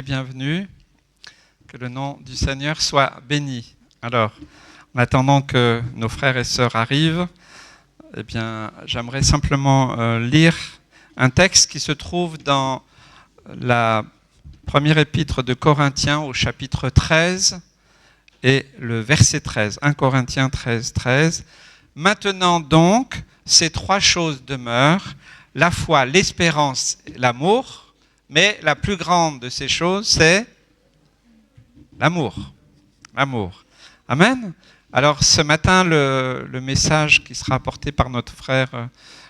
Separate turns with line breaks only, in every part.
les bienvenus. Que le nom du Seigneur soit béni. Alors, en attendant que nos frères et sœurs arrivent, eh bien, j'aimerais simplement lire un texte qui se trouve dans la première épître de Corinthiens au chapitre 13 et le verset 13. 1 Corinthiens 13, 13. Maintenant donc, ces trois choses demeurent, la foi, l'espérance et l'amour, mais la plus grande de ces choses, c'est l'amour. L'amour. Amen. Alors ce matin, le message qui sera apporté par notre frère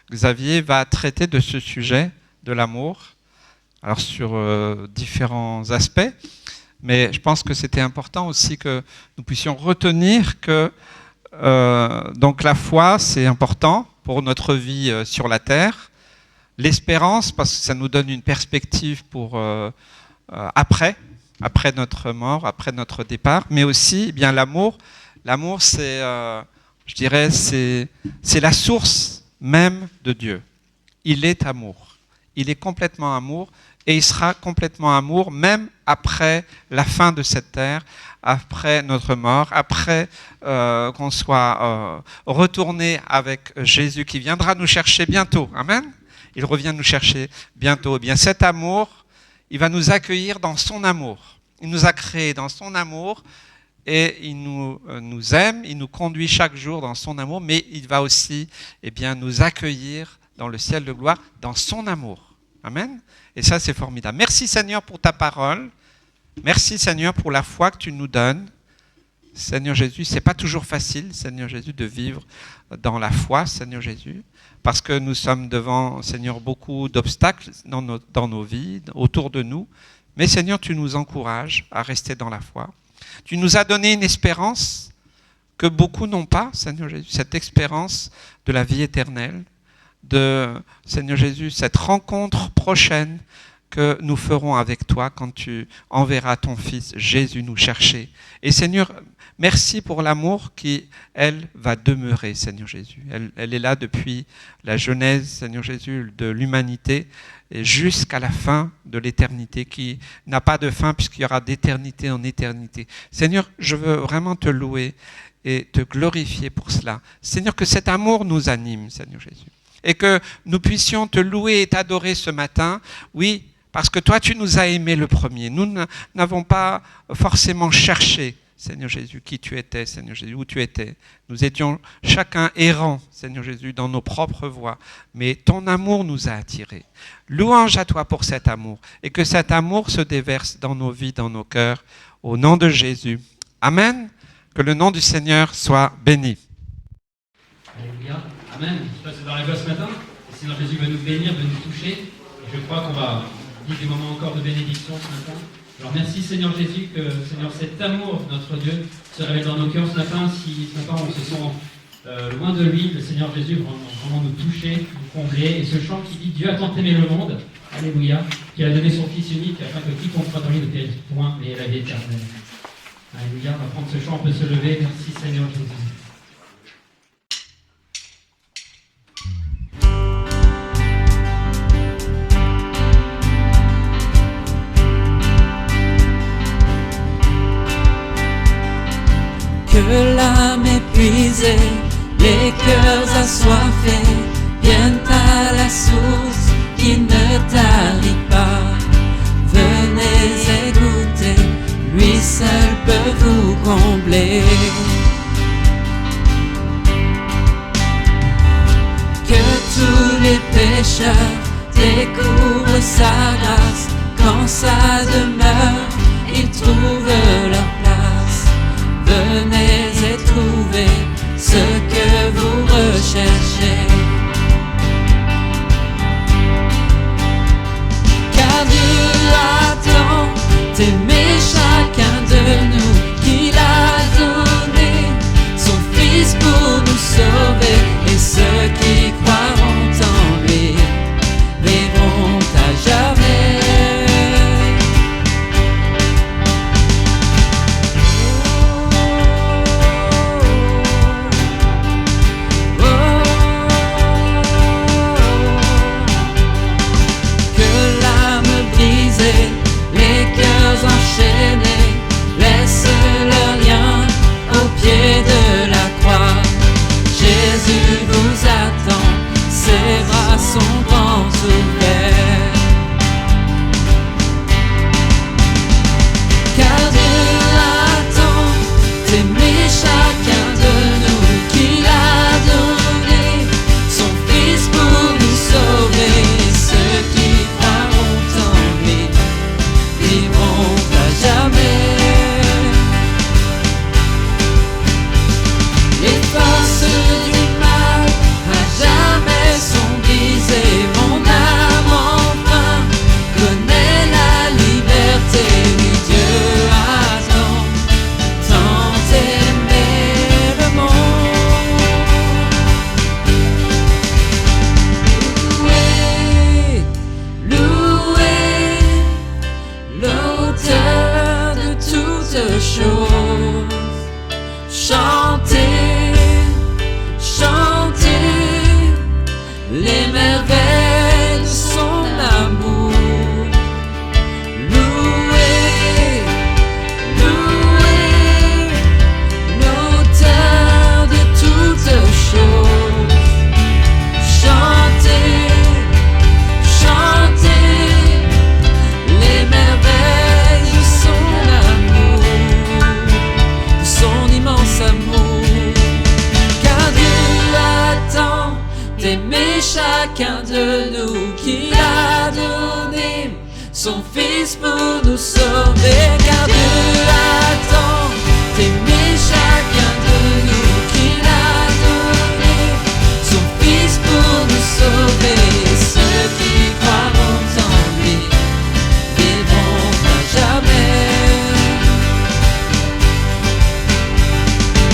Xavier va traiter de ce sujet, de l'amour, alors sur différents aspects, mais je pense que c'était important aussi que nous puissions retenir que donc la foi, c'est important pour notre vie sur la terre, l'espérance, parce que ça nous donne une perspective pour après notre mort, après notre départ, mais aussi eh bien l'amour. L'amour, c'est, je dirais, c'est la source même de Dieu. Il est amour. Il est complètement amour et il sera complètement amour même après la fin de cette terre, après notre mort, après qu'on soit retourné avec Jésus qui viendra nous chercher bientôt. Amen. Il revient nous chercher bientôt. Eh bien, cet amour, il va nous accueillir dans son amour. Il nous a créés dans son amour. Et il nous aime, il nous conduit chaque jour dans son amour, mais il va aussi eh bien, nous accueillir dans le ciel de gloire, dans son amour. Amen. Et ça, c'est formidable. Merci Seigneur pour ta parole. Merci Seigneur pour la foi que tu nous donnes. Seigneur Jésus, c'est pas toujours facile, Seigneur Jésus, de vivre dans la foi, Seigneur Jésus, parce que nous sommes devant, Seigneur, beaucoup d'obstacles dans nos vies, autour de nous. Mais Seigneur, tu nous encourages à rester dans la foi. Tu nous as donné une espérance que beaucoup n'ont pas, Seigneur Jésus, cette espérance de la vie éternelle, de, Seigneur Jésus, cette rencontre prochaine que nous ferons avec toi quand tu enverras ton Fils Jésus nous chercher. Et Seigneur, merci pour l'amour qui, elle, va demeurer, Seigneur Jésus. Elle est là depuis la genèse, Seigneur Jésus, de l'humanité, et jusqu'à la fin de l'éternité, qui n'a pas de fin puisqu'il y aura d'éternité en éternité. Seigneur, je veux vraiment te louer et te glorifier pour cela. Seigneur, que cet amour nous anime, Seigneur Jésus. Et que nous puissions te louer et t'adorer ce matin, oui, parce que toi, tu nous as aimés le premier. Nous n'avons pas forcément cherché, Seigneur Jésus, qui tu étais, Seigneur Jésus, où tu étais. Nous étions chacun errants, Seigneur Jésus, dans nos propres voies. Mais ton amour nous a attirés. Louange à toi pour cet amour. Et que cet amour se déverse dans nos vies, dans nos cœurs, au nom de Jésus. Amen. Que le nom du Seigneur soit béni.
Alléluia. Amen. Je sais pas si vous arrivez ce matin. Le Seigneur Jésus va nous bénir, va nous toucher. Et je crois qu'on va vivre des moments encore de bénédiction ce matin. Alors merci Seigneur Jésus, que Seigneur, cet amour de notre Dieu se révèle dans nos cœurs ce matin. Si ce matin on se sent loin de lui, le Seigneur Jésus va vraiment nous toucher, nous combler. Et ce chant qui dit Dieu a tant aimé le monde, Alléluia, qui a donné son Fils unique afin que quiconque croit en lui ne périsse point, mais ait la vie éternelle. Alléluia, on va prendre ce chant, on peut se lever. Merci Seigneur Jésus.
Que l'âme épuisée, les cœurs assoiffés viennent à la source qui ne tarit pas. Venez et goûtez, lui seul peut vous combler. Que tous les pécheurs découvrent sa grâce, quand sa demeure, ils trouvent leur place. Venez et trouvez ce que vous recherchez. Car Dieu a tant aimé chacun de nous qu'il a donné son Fils pour nous sauver. Et ceux qui croiront en lui vivront à jamais. Les cœurs toutes choses. Chantez, chantez les merveilles de son amour. Louez, louez l'auteur de toutes choses. Chantez, chantez les merveilles de son amour, de son immense amour. Car Dieu attend d'aimer chacun de nous, qu'il a donné son Fils pour nous sauver. Car Dieu attend d'aimer chacun de nous, qu'il a donné son Fils pour nous sauver. Et ceux qui croiront en lui vivront à jamais.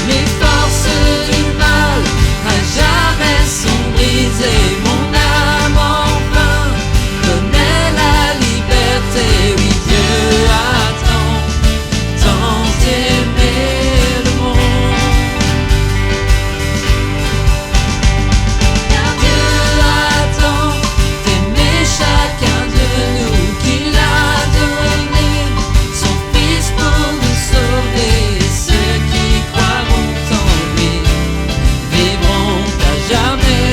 Les forces du mal à jamais sont brisées. Mon âme enfin connaît la liberté. Oui, Dieu attend tant d'aimer le monde. Car Dieu attend d'aimer chacun de nous, qu'il a donné son Fils pour nous sauver. Et ceux qui croiront en lui vivront à jamais.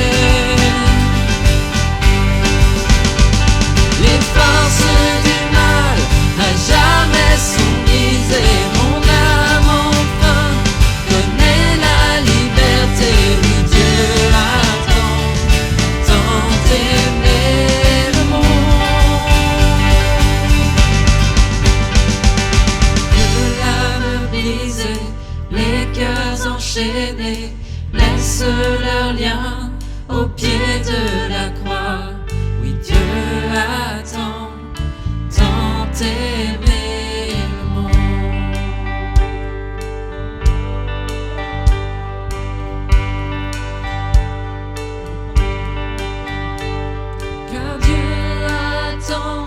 Les forces du mal à jamais sont brisées. Mon âme enfin connaît la liberté. Oui, Dieu attend tant d'aimer le monde. Que l'âme brisée, les cœurs enchaînés laissent leur lien au pied de la croix. Oui, Dieu attend tant d'aimer le monde. Car Dieu attend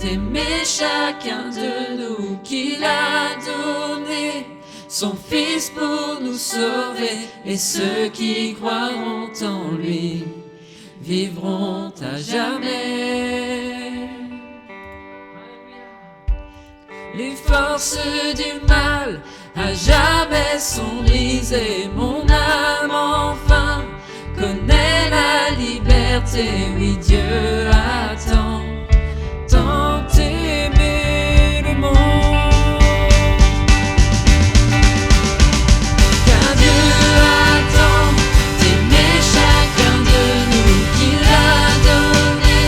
d'aimer chacun de nous, qu'il a donné son Fils pour nous sauver. Et ceux qui croiront en lui vivront à jamais. Les forces du mal à jamais sont brisées. Mon âme enfin connaît la liberté. Oui, Dieu attend tant d'aimer le monde. Car Dieu attend d'aimer chacun de nous, qu'il a donné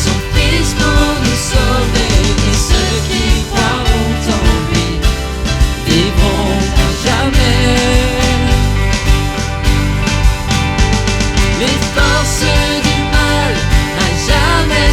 son Fils pour nous sauver. Et ceux qui croiront en lui vivront à jamais. Les forces du mal à jamais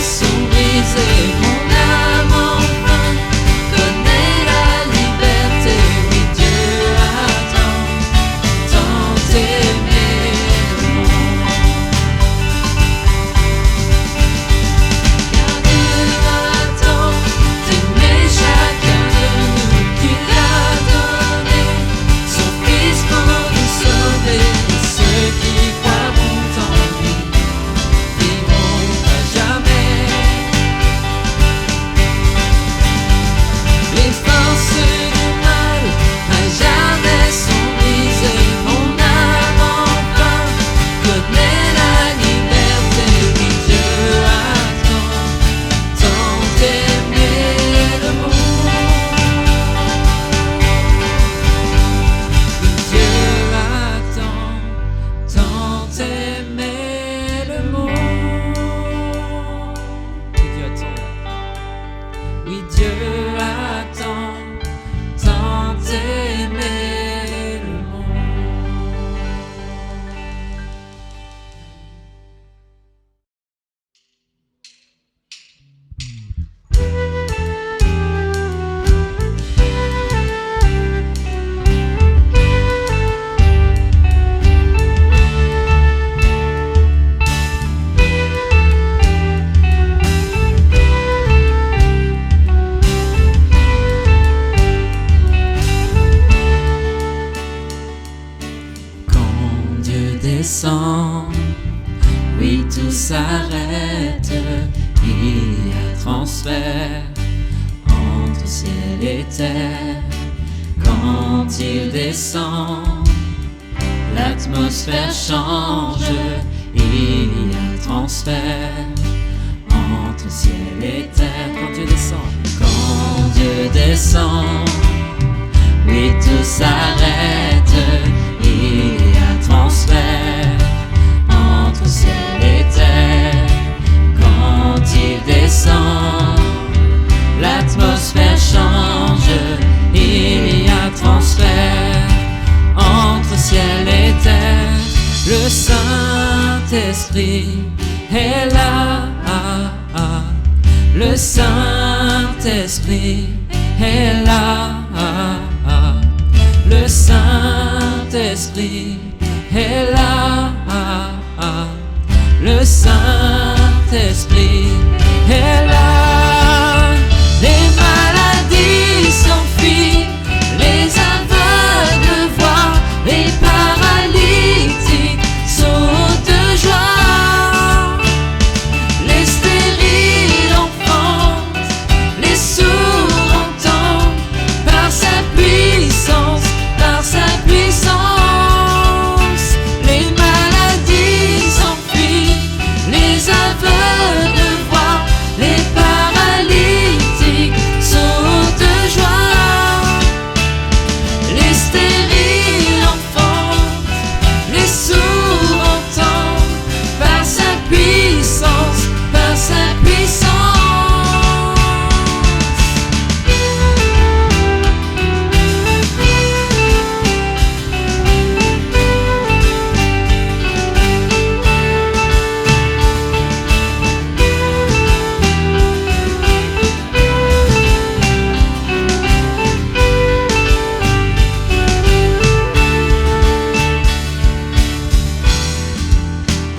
s'arrête, il y a transfert entre ciel et terre. Quand il descend, l'atmosphère change, il y a transfert entre ciel et terre. Quand Dieu descend, quand Dieu descend, oui, tout s'arrête, il y a transfert entre ciel et terre. Quand il descend, l'atmosphère change, il y a transfert entre ciel et terre. Le Saint-Esprit est là, le Saint-Esprit est là, le Saint-Esprit est là, le Saint-Esprit est là. Les maladies s'enfuient, les aveugles voient, les paralytiques sautent de joie, les stériles enfantent, les sourds entendent, par sa puissance, par sa puissance. Les maladies s'enfuient, les aveugles voient, les paralytiques sautent de joie, les stériles enfantent, les sourds entendent, par sa puissance, par sa puissance.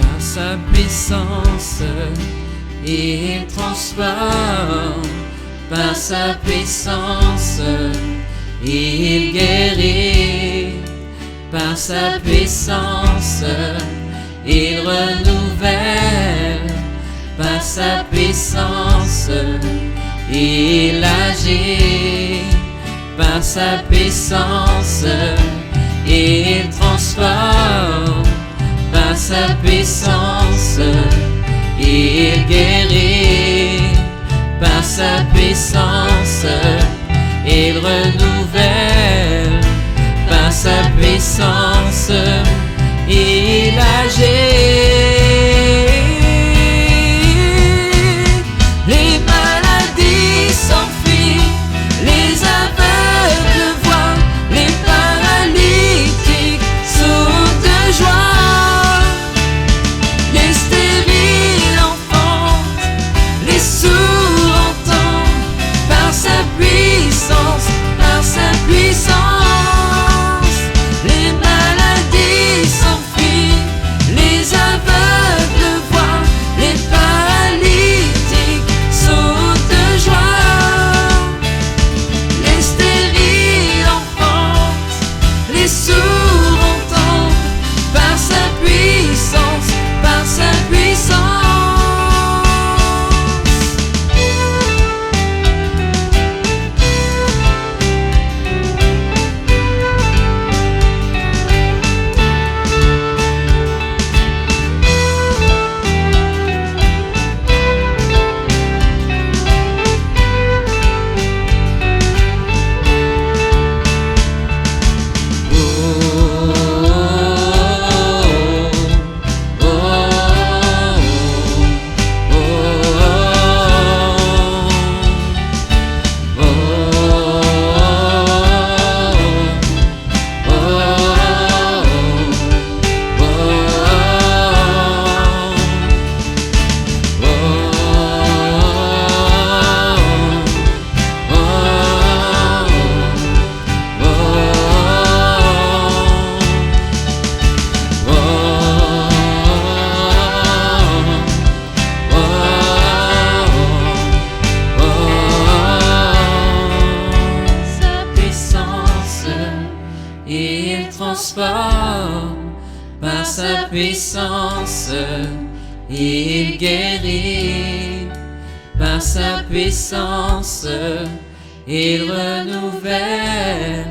Par sa puissance, il transforme. Par sa puissance, il guérit. Par sa puissance, il renouvelle. Par sa puissance, il agit. Par sa puissance, il transforme. Par sa puissance, il guérit. Par sa puissance, il renouvelle. Par sa puissance, il agit. Les maladies s'enfuient, les aveugles voient, les paralytiques sautent de joie, les stériles enfantent, les sourds entendent, par sa puissance, par sa puissance. Les maladies s'enfuient, les aveugles voient, les paralytiques sautent de joie, les stériles enfantent, les sourds entendent, par sa puissance, par sa puissance. transforme par sa puissance, il guérit. Par sa puissance, il renouvelle.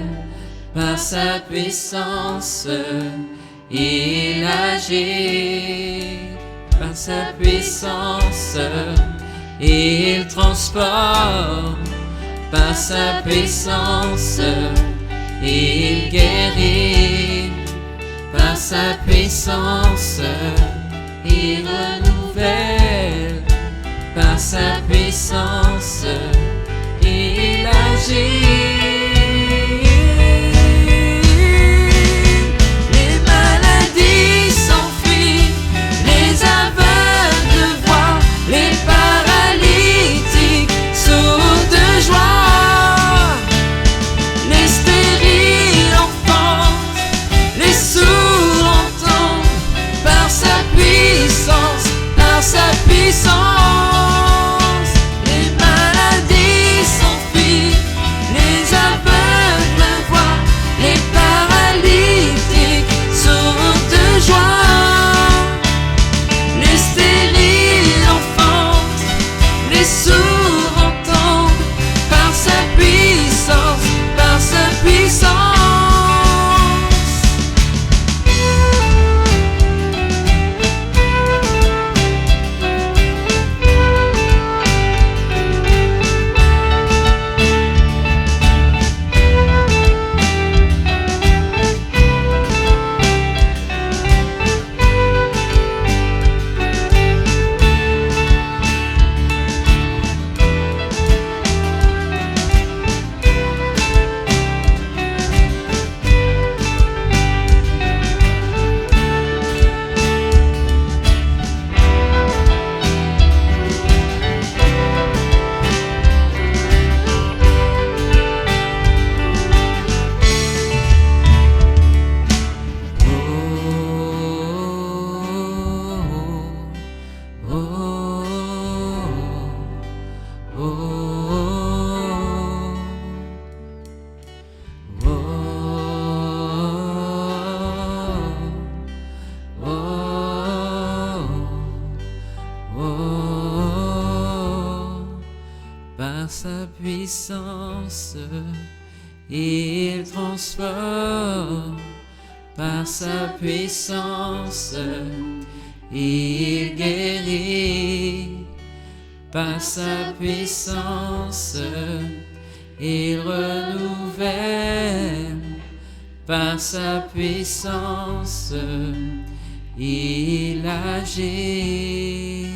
Par sa puissance, il agit. Par sa puissance, il transforme. Par sa puissance, il guérit. Par sa puissance, il renouvelle. Par sa puissance, il agit. Les maladies s'enfuient, les aveugles voient, les paralytiques sautent de joie. Les stériles enfantent, les sourds entendent, par sa puissance, par sa puissance. Par sa puissance, il transforme. Par sa puissance, il guérit. Par sa puissance, il renouvelle. Par sa puissance, il agit.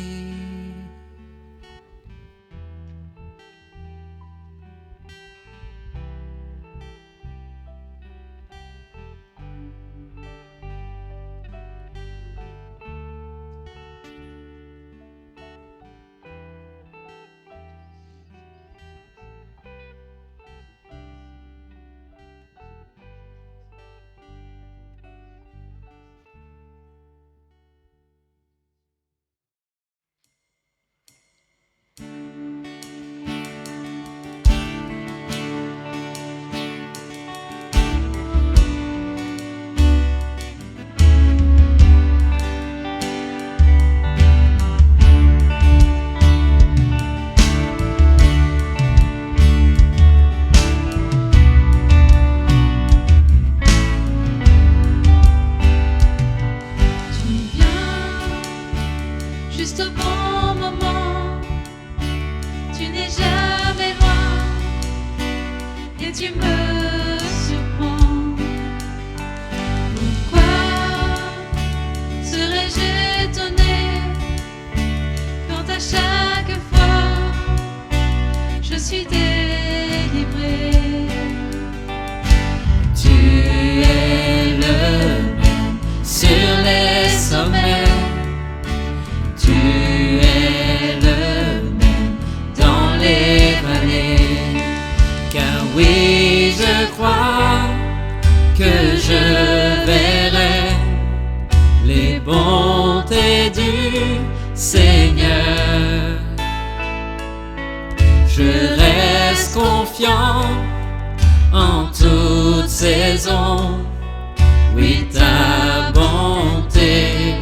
Oui, ta bonté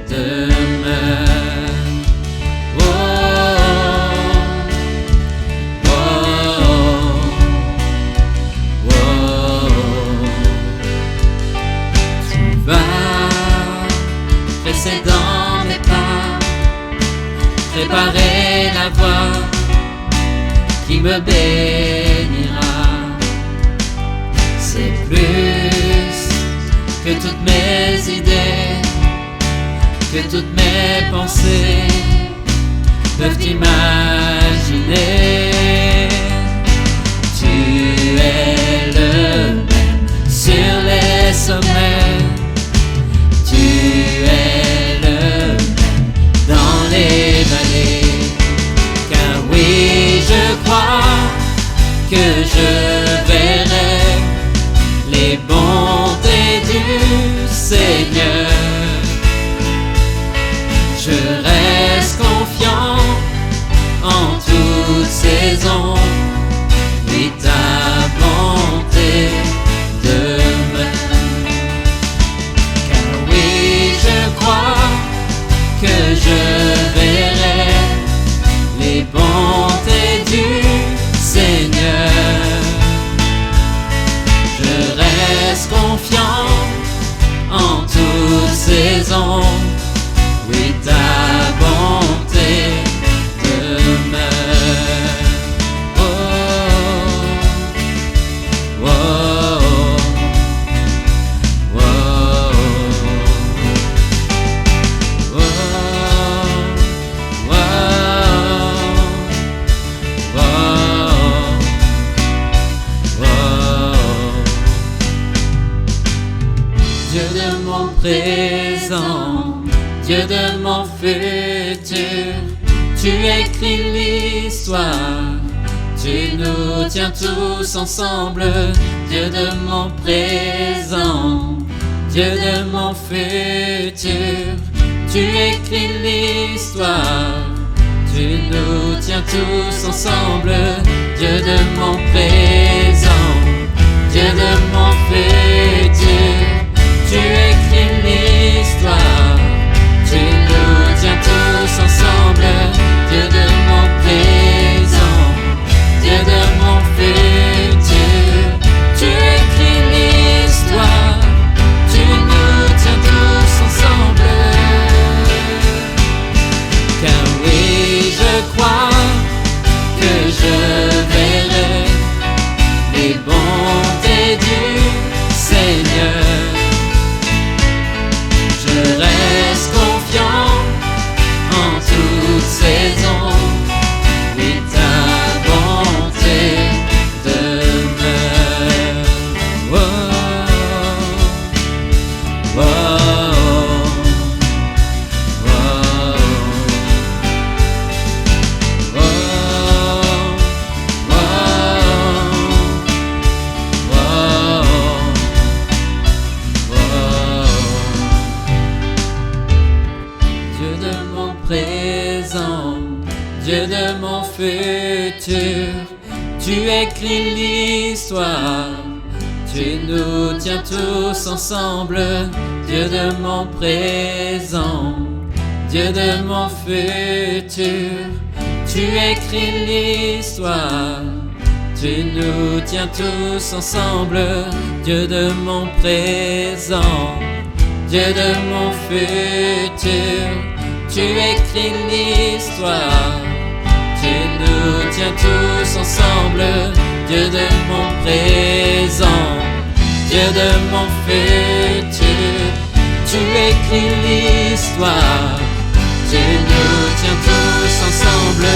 demeure. me béniras. C'est plus que toutes mes idées, que toutes mes pensées peuvent imaginer. Tu es le même sur les sommets, tu es le même dans les vallées. Car oui, je crois que je verrai les bontés du Seigneur. Je reste confiant en toute saison, et ta bonté demeure. Car oui, je crois que je verrai les bontés du Seigneur. Je reste confiant en toute saison, oui, ta bonté demeure. Oh, oh, oh, oh, oh, oh, oh. Dieu de mon présent, Dieu de mon futur, tu écris l'histoire, tu nous tiens tous ensemble. Dieu de mon présent, Dieu de mon futur, tu écris l'histoire, tu nous tiens tous ensemble. Dieu de mon présent, Dieu de mon futur, tu écris l'histoire, tu nous tiens tous ensemble. Dieu de mon présent, Dieu de mon futur, tu écris l'histoire, tu nous tiens tous ensemble. Car oui, je crois que je verrai les bontés du Seigneur. Je reste confiant en toute saison, oui, ta bonté demeure. Oh, oh, oh, oh, oh, Dieu de mon présent, Dieu de mon futur, tu écris l'histoire, tu nous tiens tous ensemble. Dieu de mon présent, Dieu de mon futur, tu écris l'histoire, tu nous tiens tous ensemble. Dieu de mon présent, Dieu de mon futur, tu écris l'histoire, tu nous tiens tous ensemble. Dieu de mon présent, Dieu de mon futur, tu écris l'histoire, tu nous tiens tous ensemble.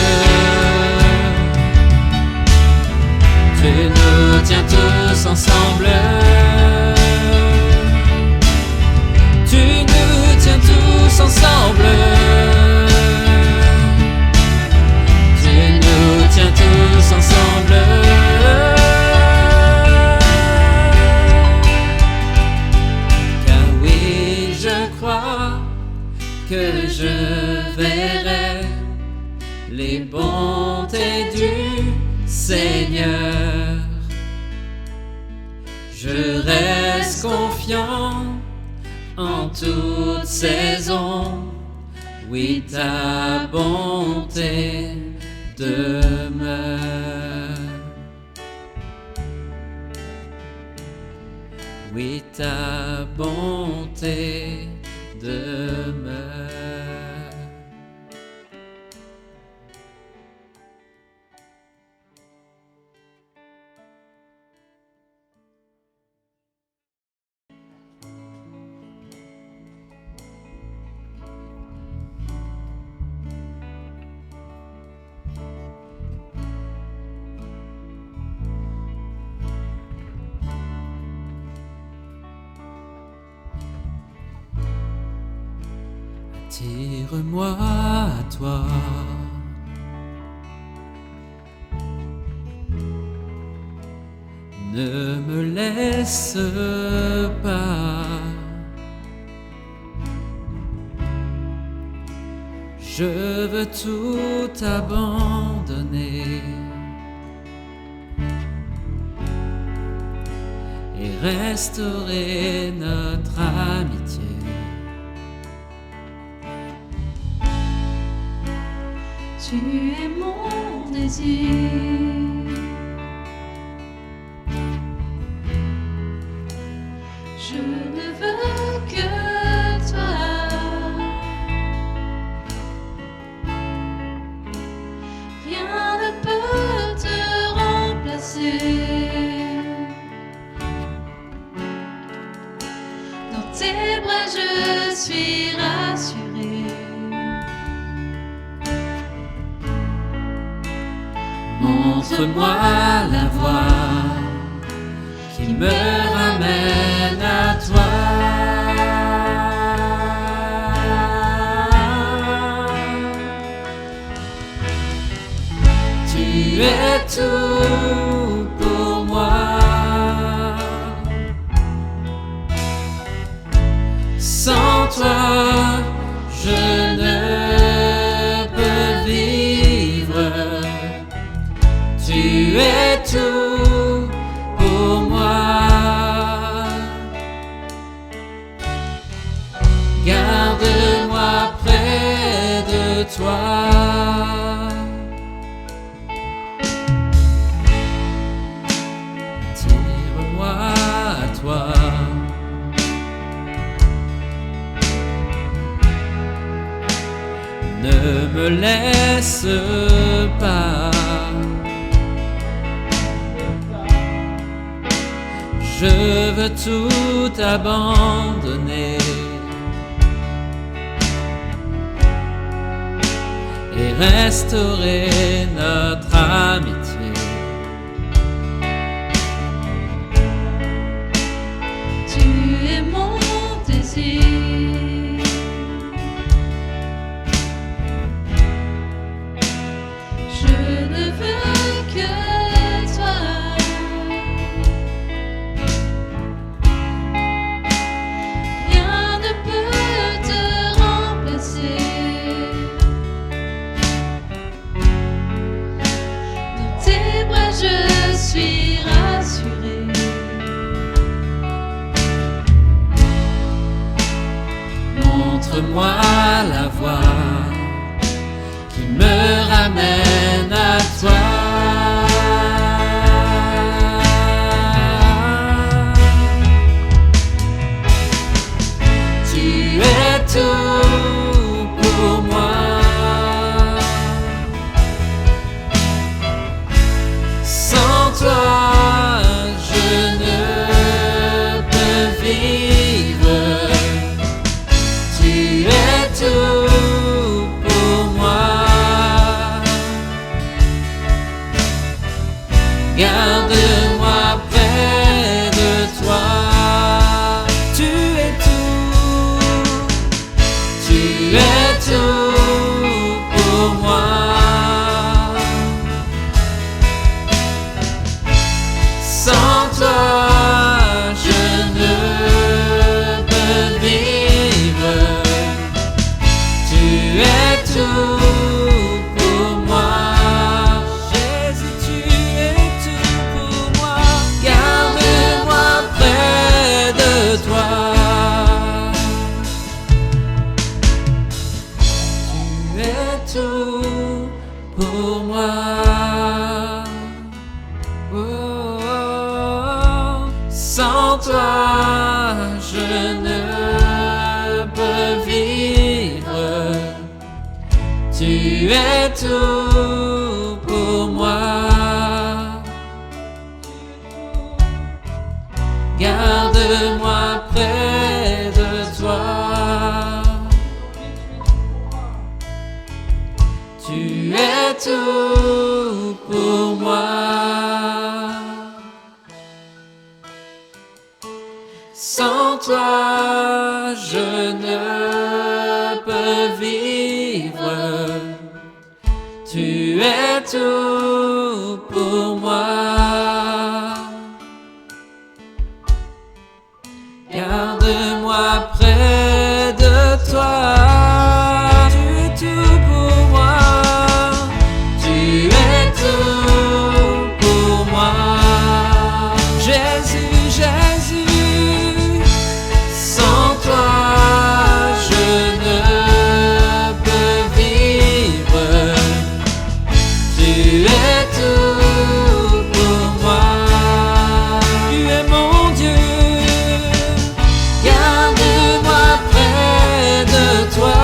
Tu nous tiens tous ensemble. Tu nous tiens tous ensemble. Tu nous tiens tous ensemble. Car oui, je crois que je verrai les bontés du Seigneur. Je reste confiant en toute saison, oui, ta bonté demeure. Oui, ta bonté demeure. Attire-moi à toi. Ne me laisse pas. Je veux tout abandonner et restaurer notre amitié.
Tu es mon désir. Je ne veux que toi. Rien ne peut te remplacer. Dans tes bras je suis rassurée.
Montre-moi la voie qui me ramène à toi. Tu es tout pour moi. Sans toi, je ne peux vivre. Tu es tout pour moi. Garde-moi près de toi. Attire-moi à toi. Ne me laisse pas. Je veux tout abandonner et restaurer notre amitié.
Tu es mon désir. Je ne veux que toi. Rien ne peut te remplacer. Dans tes bras je suis rassurée.
Montre-moi la voie qui me ramène à toi. Tu es tout pour moi. Sans toi, je ne peux vivre. Tu es tout pour moi. Garde-moi près de toi. Tu es tout. Tu es tout pour moi. Sans toi, je ne peux vivre. Tu es tout pour moi. Jésus, tu es tout pour moi. Garde-moi près de toi. Tu es tout pour moi. Oh, oh. Sans toi, je ne peux vivre. Tu es tout pour moi. Garde-moi près de toi. Tu es tout pour moi. Sans toi, je ne peux tout pour moi. Garde-moi près de toi. Tu es tout pour moi. Tu es tout pour moi. Jésus, Jésus, sans toi je ne peux vivre. Tu es tout pour moi. Tu es mon Dieu. Garde-moi près de toi.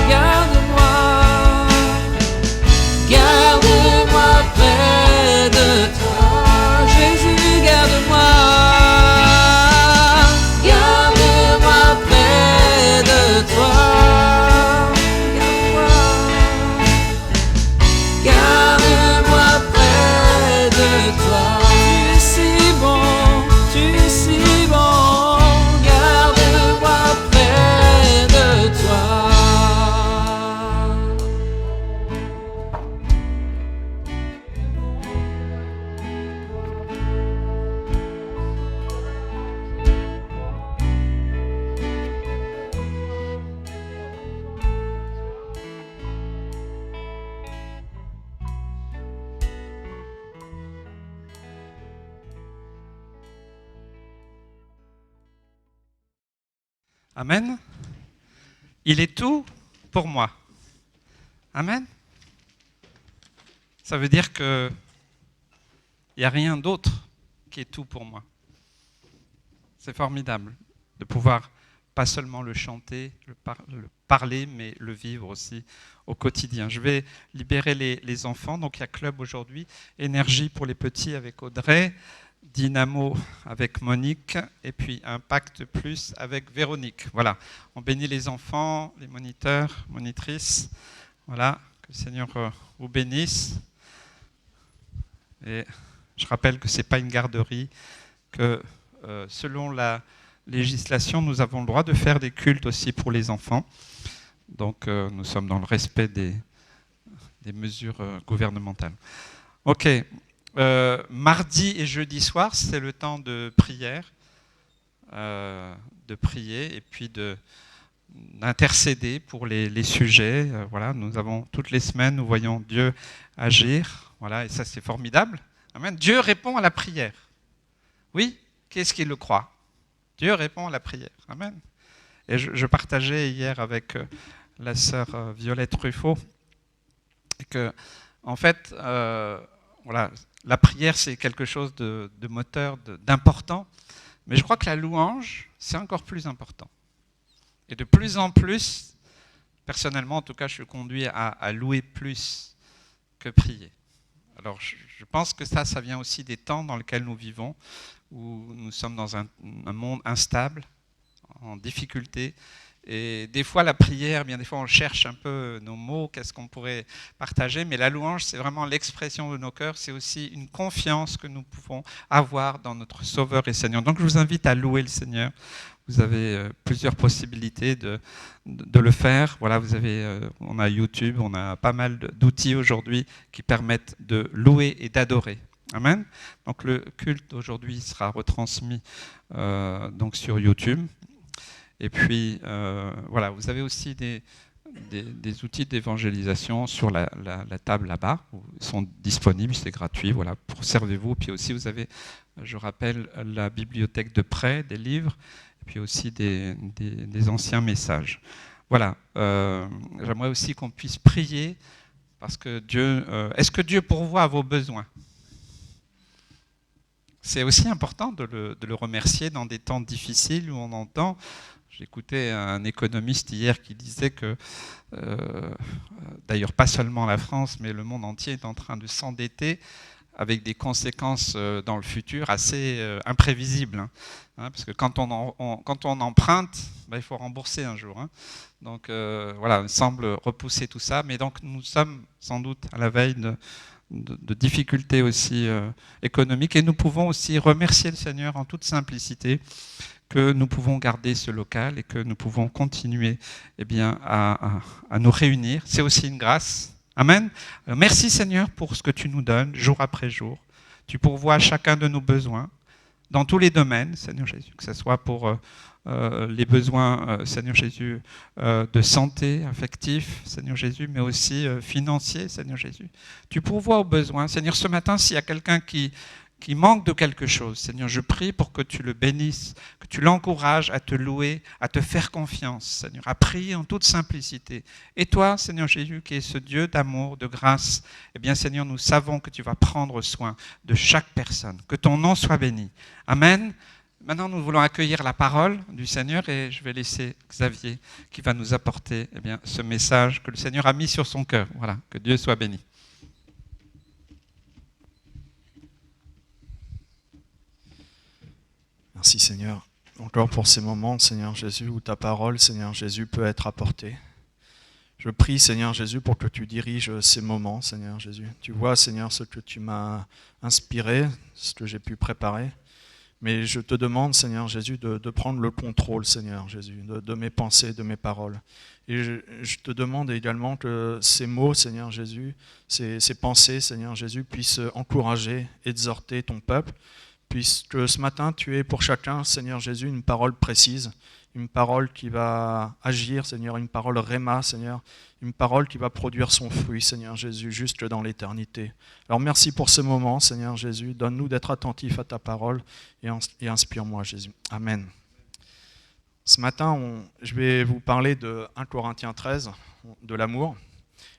Garde-moi. Garde-moi près de toi. Jésus, garde-moi. Garde-moi près de toi. Garde-moi. Garde-moi près de toi. Tu es si bon, tu es si bon. Garde-moi près de toi.
Amen. Il est tout pour moi. Amen. Ça veut dire que il n'y a rien d'autre qui est tout pour moi. C'est formidable de pouvoir pas seulement le chanter, le parler, mais le vivre aussi au quotidien. Je vais libérer les enfants. Donc il y a club aujourd'hui, énergie pour les petits avec Audrey, Dynamo avec Monique et puis Impact Plus avec Véronique. Voilà, on bénit les enfants, les moniteurs, monitrices. Voilà, que le Seigneur vous bénisse. Et je rappelle que ce n'est pas une garderie, que selon la législation, nous avons le droit de faire des cultes aussi pour les enfants. Donc nous sommes dans le respect des mesures gouvernementales. Ok. Mardi et jeudi soir, c'est le temps de prière, de prier et puis d'intercéder pour les sujets. Voilà, nous avons toutes les semaines, nous voyons Dieu agir. Voilà, et ça c'est formidable. Amen. Dieu répond à la prière. Oui, qu'est-ce qu'il le croit? Dieu répond à la prière. Amen. Et je partageais hier avec la sœur Violette Ruffo que, en fait, voilà. La prière, c'est quelque chose de moteur, d'important. Mais je crois que la louange, c'est encore plus important. Et de plus en plus, personnellement, en tout cas, je suis conduit à louer plus que prier. Alors, je pense que ça vient aussi des temps dans lesquels nous vivons, où nous sommes dans un monde instable, en difficulté. Et des fois, la prière, bien des fois, on cherche un peu nos mots, qu'est-ce qu'on pourrait partager, mais la louange, c'est vraiment l'expression de nos cœurs, c'est aussi une confiance que nous pouvons avoir dans notre Sauveur et Seigneur. Donc, je vous invite à louer le Seigneur. Vous avez plusieurs possibilités de le faire. Voilà, on a YouTube, on a pas mal d'outils aujourd'hui qui permettent de louer et d'adorer. Amen. Donc, le culte aujourd'hui sera retransmis donc sur YouTube. Et puis, voilà, vous avez aussi des outils d'évangélisation sur la table là-bas. Ils sont disponibles, c'est gratuit. Voilà, servez-vous. Puis aussi, vous avez, je rappelle, la bibliothèque de prêt, des livres, et puis aussi des anciens messages. Voilà, j'aimerais aussi qu'on puisse prier, parce que Dieu... est-ce que Dieu pourvoit à vos besoins? C'est aussi important de le remercier dans des temps difficiles où on entend... J'écoutais un économiste hier qui disait que, d'ailleurs pas seulement la France, mais le monde entier est en train de s'endetter avec des conséquences dans le futur assez imprévisibles. Hein, parce que quand on emprunte, il faut rembourser un jour. Hein. Donc voilà, il semble repousser tout ça. Mais donc nous sommes sans doute à la veille de difficultés aussi économiques. Et nous pouvons aussi remercier le Seigneur en toute simplicité que nous pouvons garder ce local et que nous pouvons continuer à nous réunir. C'est aussi une grâce. Amen. Merci Seigneur pour ce que tu nous donnes jour après jour. Tu pourvois chacun de nos besoins dans tous les domaines, Seigneur Jésus, que ce soit pour les besoins, Seigneur Jésus, de santé, affectifs, Seigneur Jésus, mais aussi financiers, Seigneur Jésus. Tu pourvois aux besoins. Seigneur, ce matin, s'il y a quelqu'un qui manque de quelque chose, Seigneur, je prie pour que tu le bénisses, que tu l'encourages à te louer, à te faire confiance, Seigneur, à prier en toute simplicité. Et toi, Seigneur Jésus, qui es ce Dieu d'amour, de grâce, eh bien, Seigneur, nous savons que tu vas prendre soin de chaque personne. Que ton nom soit béni. Amen. Maintenant, nous voulons accueillir la parole du Seigneur et je vais laisser Xavier qui va nous apporter ce message que le Seigneur a mis sur son cœur. Voilà, que Dieu soit béni.
Merci Seigneur, encore pour ces moments, Seigneur Jésus, où ta parole, Seigneur Jésus, peut être apportée. Je prie, Seigneur Jésus, pour que tu diriges ces moments, Seigneur Jésus. Tu vois, Seigneur, ce que tu m'as inspiré, ce que j'ai pu préparer. Mais je te demande, Seigneur Jésus, de prendre le contrôle, Seigneur Jésus, de mes pensées, de mes paroles. Et je te demande également que ces mots, Seigneur Jésus, ces pensées, Seigneur Jésus, puissent encourager, exhorter ton peuple, puisque ce matin, tu es pour chacun, Seigneur Jésus, une parole précise, une parole qui va agir, Seigneur, une parole réma, Seigneur, une parole qui va produire son fruit, Seigneur Jésus, jusque dans l'éternité. Alors merci pour ce moment, Seigneur Jésus, donne-nous d'être attentifs à ta parole et inspire-moi, Jésus. Amen. Ce matin, je vais vous parler de 1 Corinthiens 13, de l'amour,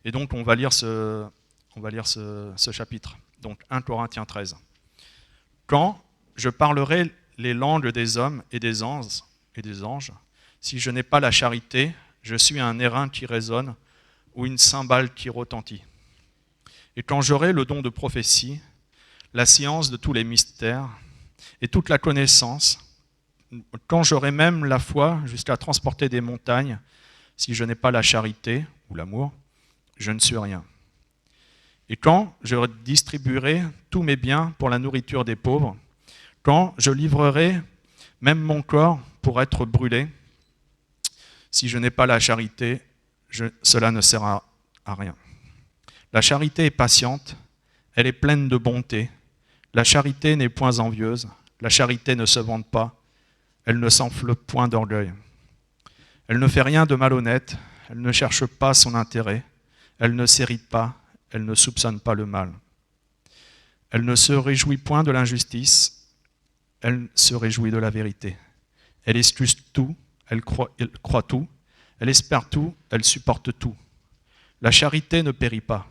et donc on va lire ce chapitre, donc 1 Corinthiens 13. Quand je parlerai les langues des hommes et des anges, si je n'ai pas la charité, je suis un airain qui résonne ou une cymbale qui retentit. Et quand j'aurai le don de prophétie, la science de tous les mystères et toute la connaissance, quand j'aurai même la foi jusqu'à transporter des montagnes, si je n'ai pas la charité ou l'amour, je ne suis rien. Et quand je distribuerai tous mes biens pour la nourriture des pauvres, quand je livrerai même mon corps pour être brûlé, si je n'ai pas la charité, cela ne sert à rien. La charité est patiente, elle est pleine de bonté. La charité n'est point envieuse, la charité ne se vante pas, elle ne s'enfle point d'orgueil. Elle ne fait rien de malhonnête, elle ne cherche pas son intérêt, elle ne s'irrite pas, elle ne soupçonne pas le mal. Elle ne se réjouit point de l'injustice, elle se réjouit de la vérité. Elle excuse tout, elle croit tout, elle espère tout, elle supporte tout. La charité ne périt pas.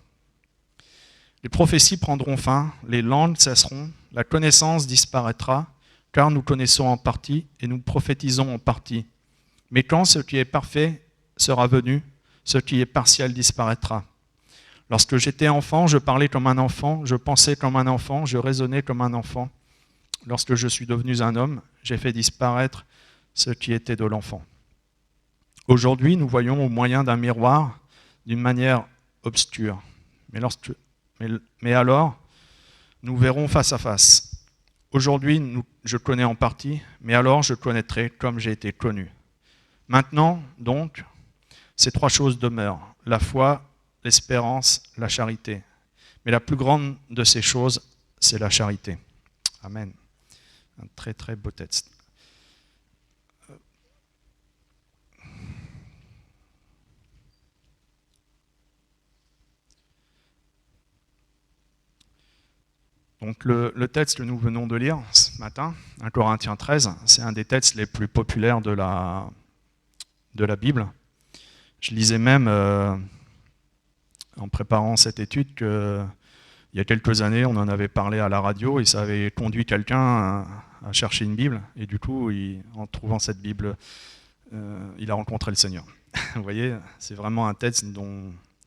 Les prophéties prendront fin, les langues cesseront, la connaissance disparaîtra, car nous connaissons en partie et nous prophétisons en partie. Mais quand ce qui est parfait sera venu, ce qui est partiel disparaîtra. Lorsque j'étais enfant, je parlais comme un enfant, je pensais comme un enfant, je raisonnais comme un enfant. Lorsque je suis devenu un homme, j'ai fait disparaître ce qui était de l'enfant. Aujourd'hui, nous voyons au moyen d'un miroir d'une manière obscure. Mais alors, nous verrons face à face. Aujourd'hui, je connais en partie, mais alors je connaîtrai comme j'ai été connu. Maintenant, donc, ces trois choses demeurent, la foi, l'espérance, la charité. Mais la plus grande de ces choses, c'est la charité. Amen. Un très très beau texte. Donc le texte que nous venons de lire ce matin, 1 Corinthiens 13, c'est un des textes les plus populaires de la Bible. Je lisais même, en préparant cette étude, qu'il y a quelques années, on en avait parlé à la radio et ça avait conduit quelqu'un à chercher une Bible. Et du coup, en trouvant cette Bible, il a rencontré le Seigneur. Vous voyez, c'est vraiment un texte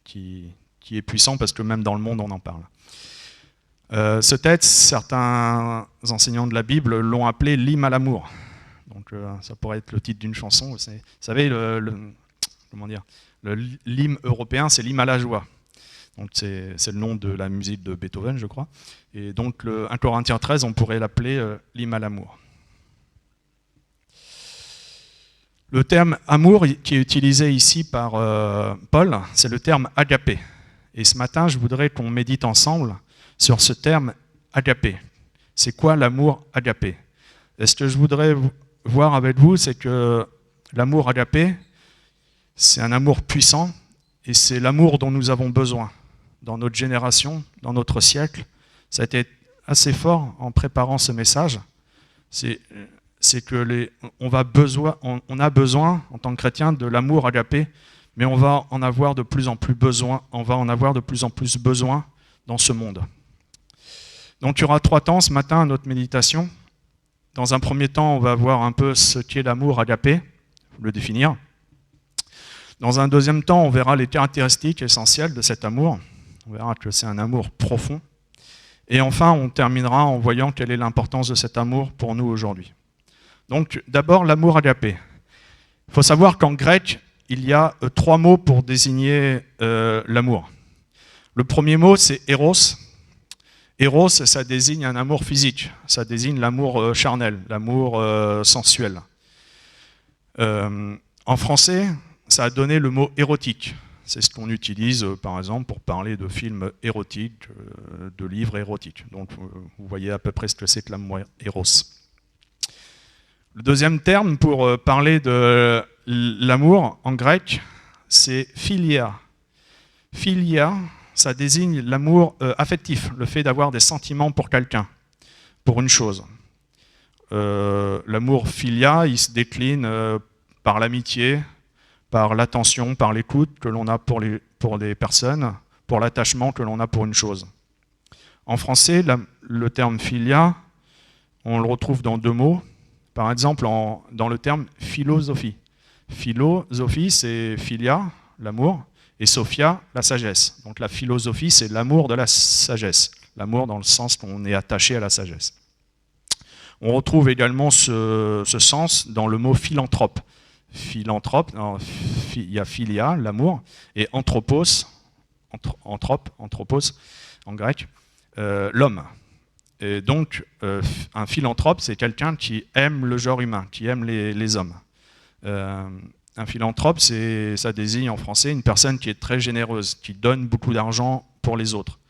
qui est puissant parce que même dans le monde, on en parle. Ce texte, certains enseignants de la Bible l'ont appelé l'hymne à l'amour. Donc ça pourrait être le titre d'une chanson. Vous savez, l'hymne européen, c'est l'hymne à la joie. Donc c'est le nom de la musique de Beethoven, je crois. Et donc le 1 Corinthiens 13, on pourrait l'appeler l'hymne à l'amour. Le terme amour qui est utilisé ici par Paul, c'est le terme agapé. Et ce matin, je voudrais qu'on médite ensemble sur ce terme agapé. C'est quoi l'amour agapé? Et ce que je voudrais voir avec vous, c'est que l'amour agapé, c'est un amour puissant et c'est l'amour dont nous avons besoin dans notre génération, dans notre siècle. Ça a été assez fort en préparant ce message. C'est que on a besoin en tant que chrétien de l'amour agapé, mais on va en avoir de plus en plus besoin. On va en avoir de plus en plus besoin dans ce monde. Donc il y aura 3 temps ce matin à notre méditation. Dans un premier temps, on va voir un peu ce qu'est l'amour agapé, le définir. Dans un deuxième temps, on verra les caractéristiques essentielles de cet amour. On verra que c'est un amour profond. Et enfin, on terminera en voyant quelle est l'importance de cet amour pour nous aujourd'hui. Donc d'abord, l'amour agapé. Il faut savoir qu'en grec, il y a 3 mots pour désigner l'amour. Le premier mot, c'est éros. Éros, ça désigne un amour physique, ça désigne l'amour charnel, l'amour sensuel. En français, ça a donné le mot érotique. C'est ce qu'on utilise, par exemple, pour parler de films érotiques, de livres érotiques. Donc, vous voyez à peu près ce que c'est que l'amour éros. Le deuxième terme pour parler de l'amour en grec, c'est philia. Philia, ça désigne l'amour affectif, le fait d'avoir des sentiments pour quelqu'un, pour une chose. L'amour philia, il se décline par l'amitié, par l'attention, par l'écoute que l'on a pour des personnes, pour l'attachement que l'on a pour une chose. En français, le terme philia, on le retrouve dans 2 mots. Par exemple, dans le terme philosophie. Philosophie, c'est philia, l'amour, et sophia, la sagesse. Donc la philosophie, c'est l'amour de la sagesse. L'amour dans le sens qu'on est attaché à la sagesse. On retrouve également ce sens dans le mot philanthrope. Philanthrope, il y a philia, l'amour, et anthropos, anthropos en grec, l'homme. Et donc, un philanthrope, c'est quelqu'un qui aime le genre humain, qui aime les hommes. Un philanthrope, ça désigne en français une personne qui est très généreuse, qui donne beaucoup d'argent pour les autres.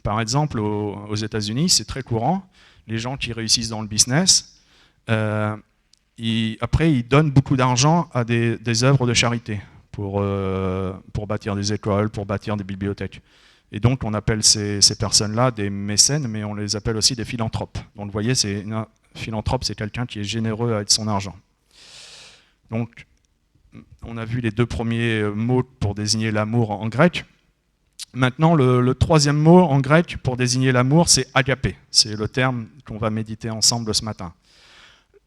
Par exemple, aux États-Unis, c'est très courant, les gens qui réussissent dans le business, après, ils donnent beaucoup d'argent à des œuvres de charité pour bâtir des écoles, pour bâtir des bibliothèques. Et donc, on appelle ces personnes-là des mécènes, mais on les appelle aussi des philanthropes. Donc, vous voyez, un philanthrope, c'est quelqu'un qui est généreux avec son argent. Donc, on a vu les 2 premiers mots pour désigner l'amour en grec. Maintenant, le 3e mot en grec pour désigner l'amour, c'est agapé. C'est le terme qu'on va méditer ensemble ce matin.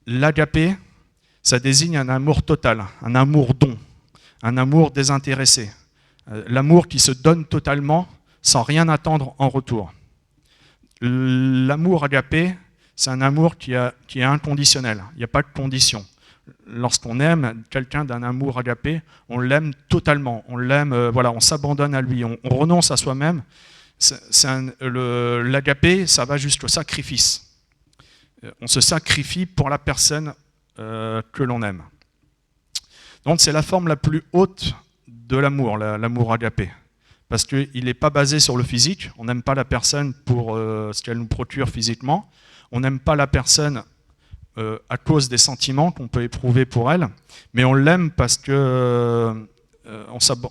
L'agapé, ça désigne un amour total, un amour don, un amour désintéressé. L'amour qui se donne totalement sans rien attendre en retour. L'amour agapé, c'est un amour qui est inconditionnel, il n'y a pas de condition. Lorsqu'on aime quelqu'un d'un amour agapé, on l'aime totalement, on l'aime, on s'abandonne à lui, on renonce à soi-même. L'agapé, ça va jusqu'au sacrifice. On se sacrifie pour la personne que l'on aime. Donc c'est la forme la plus haute de l'amour, l'amour agapé. Parce qu'il n'est pas basé sur le physique, on n'aime pas la personne pour ce qu'elle nous procure physiquement, on n'aime pas la personne à cause des sentiments qu'on peut éprouver pour elle, mais on l'aime parce que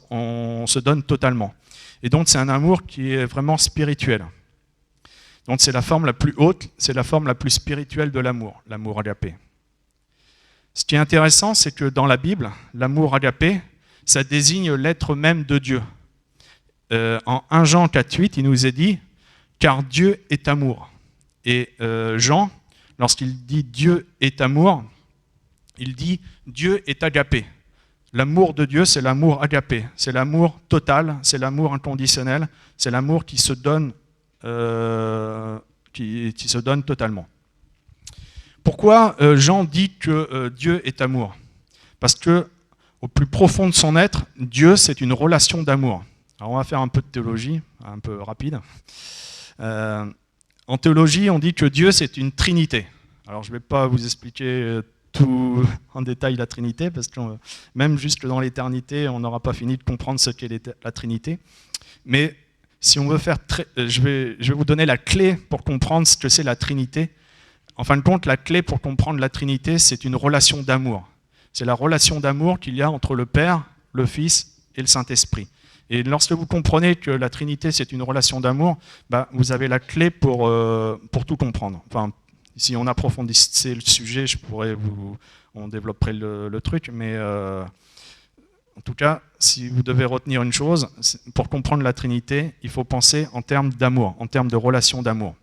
on se donne totalement. Et donc c'est un amour qui est vraiment spirituel. Donc c'est la forme la plus haute, c'est la forme la plus spirituelle de l'amour, l'amour agapé. Ce qui est intéressant, c'est que dans la Bible, l'amour agapé, ça désigne l'être même de Dieu. En 1 Jean 4,8, il nous est dit « car Dieu est amour ». Et Jean, lorsqu'il dit « Dieu est amour », il dit « Dieu est agapé ». L'amour de Dieu, c'est l'amour agapé, c'est l'amour total, c'est l'amour inconditionnel, c'est l'amour qui se donne, qui se donne totalement. Pourquoi Jean dit que Dieu est amour? Parce que au plus profond de son être, Dieu, c'est une relation d'amour. Alors on va faire un peu de théologie, un peu rapide. En théologie, on dit que Dieu, c'est une trinité. Alors je ne vais pas vous expliquer tout en détail la Trinité, parce que même juste dans l'éternité, on n'aura pas fini de comprendre ce qu'est la Trinité. Mais si on veut faire je vais vous donner la clé pour comprendre ce que c'est la Trinité. En fin de compte, la clé pour comprendre la Trinité, c'est une relation d'amour. C'est la relation d'amour qu'il y a entre le Père, le Fils et le Saint-Esprit. Et lorsque vous comprenez que la Trinité, c'est une relation d'amour, vous avez la clé pour tout comprendre. Enfin, si on approfondissait le sujet, on développerait le truc, mais en tout cas, si vous devez retenir une chose, pour comprendre la Trinité, il faut penser en termes d'amour, en termes de relation d'amour.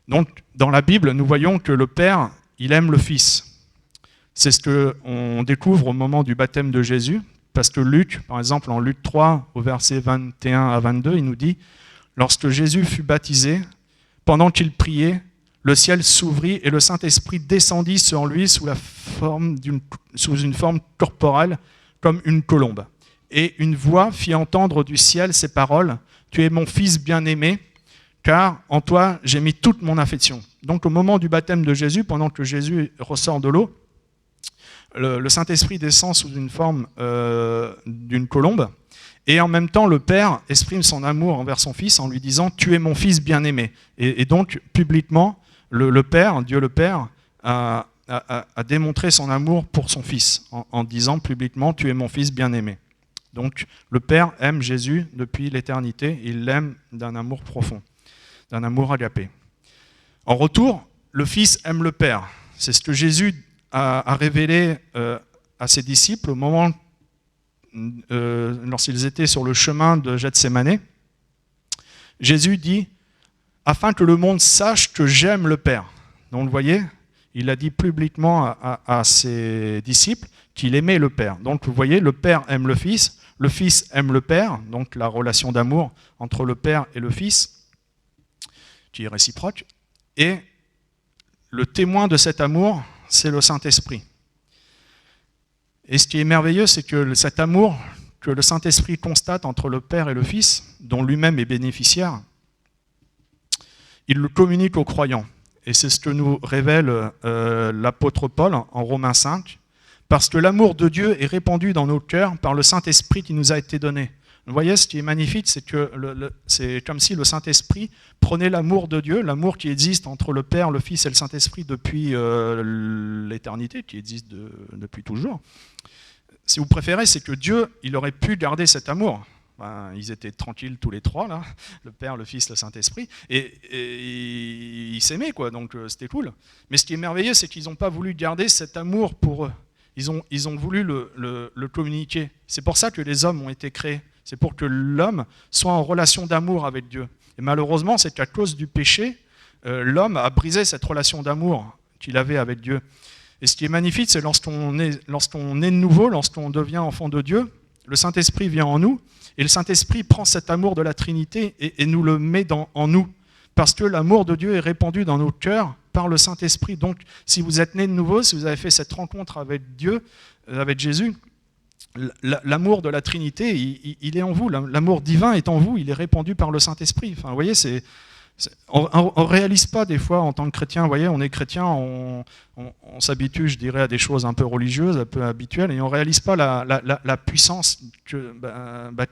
Donc, dans la Bible, nous voyons que le Père, il aime le Fils. C'est ce qu'on découvre au moment du baptême de Jésus, parce que Luc, par exemple, en Luc 3, au verset 21 à 22, il nous dit « Lorsque Jésus fut baptisé, pendant qu'il priait, le ciel s'ouvrit et le Saint-Esprit descendit sur lui sous une forme corporelle, comme une colombe. Et une voix fit entendre du ciel ces paroles « Tu es mon Fils bien-aimé, car en toi j'ai mis toute mon affection. » Donc au moment du baptême de Jésus, pendant que Jésus ressort de l'eau, le Saint-Esprit descend sous une forme d'une colombe, et en même temps le Père exprime son amour envers son Fils en lui disant « Tu es mon Fils bien-aimé ». Et donc publiquement, le Père, Dieu le Père, a démontré son amour pour son Fils en disant publiquement « Tu es mon Fils bien-aimé ». Donc le Père aime Jésus depuis l'éternité, il l'aime d'un amour profond, d'un amour agapé. En retour, le Fils aime le Père. C'est ce que Jésus a révélé à ses disciples au moment lorsqu'ils étaient sur le chemin de Gethsémanée. Jésus dit « Afin que le monde sache que j'aime le Père ». Donc vous voyez, il a dit publiquement à ses disciples qu'il aimait le Père. Donc vous voyez, le Père aime le Fils aime le Père, donc la relation d'amour entre le Père et le Fils, qui est réciproque, et le témoin de cet amour, c'est le Saint-Esprit. Et ce qui est merveilleux, c'est que cet amour que le Saint-Esprit constate entre le Père et le Fils, dont lui-même est bénéficiaire, il le communique aux croyants. Et c'est ce que nous révèle l'apôtre Paul en Romains 5, parce que l'amour de Dieu est répandu dans nos cœurs par le Saint-Esprit qui nous a été donné. Vous voyez, ce qui est magnifique, c'est que c'est comme si le Saint-Esprit prenait l'amour de Dieu, l'amour qui existe entre le Père, le Fils et le Saint-Esprit depuis l'éternité, qui existe depuis toujours. Si vous préférez, c'est que Dieu, il aurait pu garder cet amour. Ils étaient tranquilles tous les trois, là, le Père, le Fils, le Saint-Esprit, et ils s'aimaient, quoi, donc c'était cool. Mais ce qui est merveilleux, c'est qu'ils n'ont pas voulu garder cet amour pour eux. Ils ont voulu le communiquer. C'est pour ça que les hommes ont été créés. C'est pour que l'homme soit en relation d'amour avec Dieu. Et malheureusement, c'est qu'à cause du péché, l'homme a brisé cette relation d'amour qu'il avait avec Dieu. Et ce qui est magnifique, c'est lorsqu'on est de nouveau, lorsqu'on devient enfant de Dieu, le Saint-Esprit vient en nous, et le Saint-Esprit prend cet amour de la Trinité et nous le met en nous. Parce que l'amour de Dieu est répandu dans nos cœurs par le Saint-Esprit. Donc, si vous êtes né de nouveau, si vous avez fait cette rencontre avec Dieu, avec Jésus, l'amour de la Trinité, il est en vous. L'amour divin est en vous, il est répandu par le Saint-Esprit. Enfin, vous voyez, on ne réalise pas des fois en tant que chrétien, vous voyez, on est chrétien, on s'habitue, je dirais, à des choses un peu religieuses, un peu habituelles, et on ne réalise pas la puissance que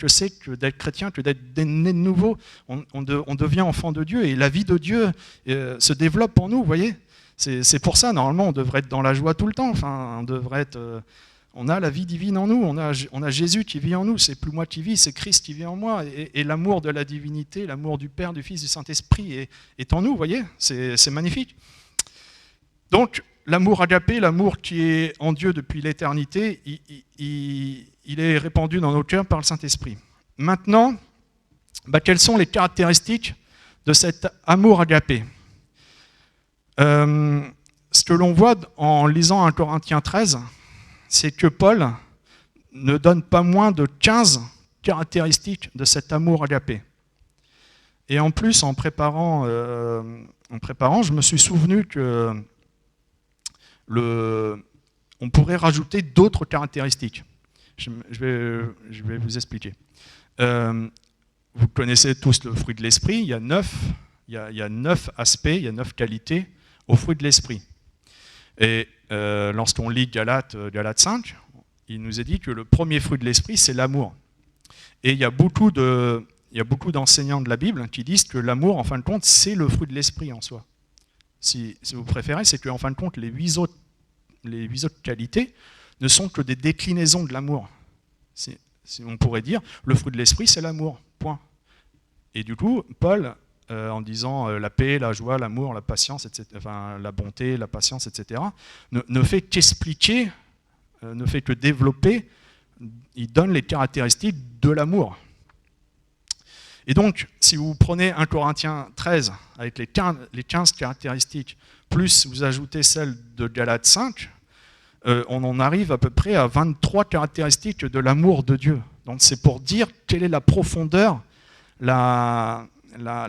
c'est que d'être chrétien, que d'être né de nouveau. On devient enfant de Dieu, et la vie de Dieu se développe en nous, vous voyez. C'est pour ça, normalement, on devrait être dans la joie tout le temps, enfin, on a la vie divine en nous, on a Jésus qui vit en nous, c'est plus moi qui vis, c'est Christ qui vit en moi, et l'amour de la divinité, l'amour du Père, du Fils, du Saint-Esprit est en nous, vous voyez, c'est magnifique. Donc, l'amour agapé, l'amour qui est en Dieu depuis l'éternité, il est répandu dans nos cœurs par le Saint-Esprit. Maintenant, quelles sont les caractéristiques de cet amour agapé ? Ce que l'on voit en lisant 1 Corinthiens 13, c'est que Paul ne donne pas moins de 15 caractéristiques de cet amour agapé. Et en plus, en préparant, je me suis souvenu que on pourrait rajouter d'autres caractéristiques. Je vais vous expliquer. Vous connaissez tous le fruit de l'esprit, il y a 9 aspects, il y a 9 qualités au fruit de l'esprit. Et lorsqu'on lit Galates 5, il nous est dit que le premier fruit de l'esprit, c'est l'amour. Et il y a beaucoup d'enseignants de la Bible qui disent que l'amour, en fin de compte, c'est le fruit de l'esprit en soi. Si vous préférez, c'est qu'en fin de compte, les huit autres qualités ne sont que des déclinaisons de l'amour. Si on pourrait dire, le fruit de l'esprit, c'est l'amour, point. Et du coup, Paul, en disant la paix, la joie, l'amour, la patience, etc., enfin, la bonté, la patience, etc., ne fait qu'expliquer, ne fait que développer, il donne les caractéristiques de l'amour. Et donc, si vous prenez 1 Corinthiens 13 avec les 15 caractéristiques, plus vous ajoutez celles de Galates 5, on en arrive à peu près à 23 caractéristiques de l'amour de Dieu. Donc c'est pour dire quelle est la profondeur, la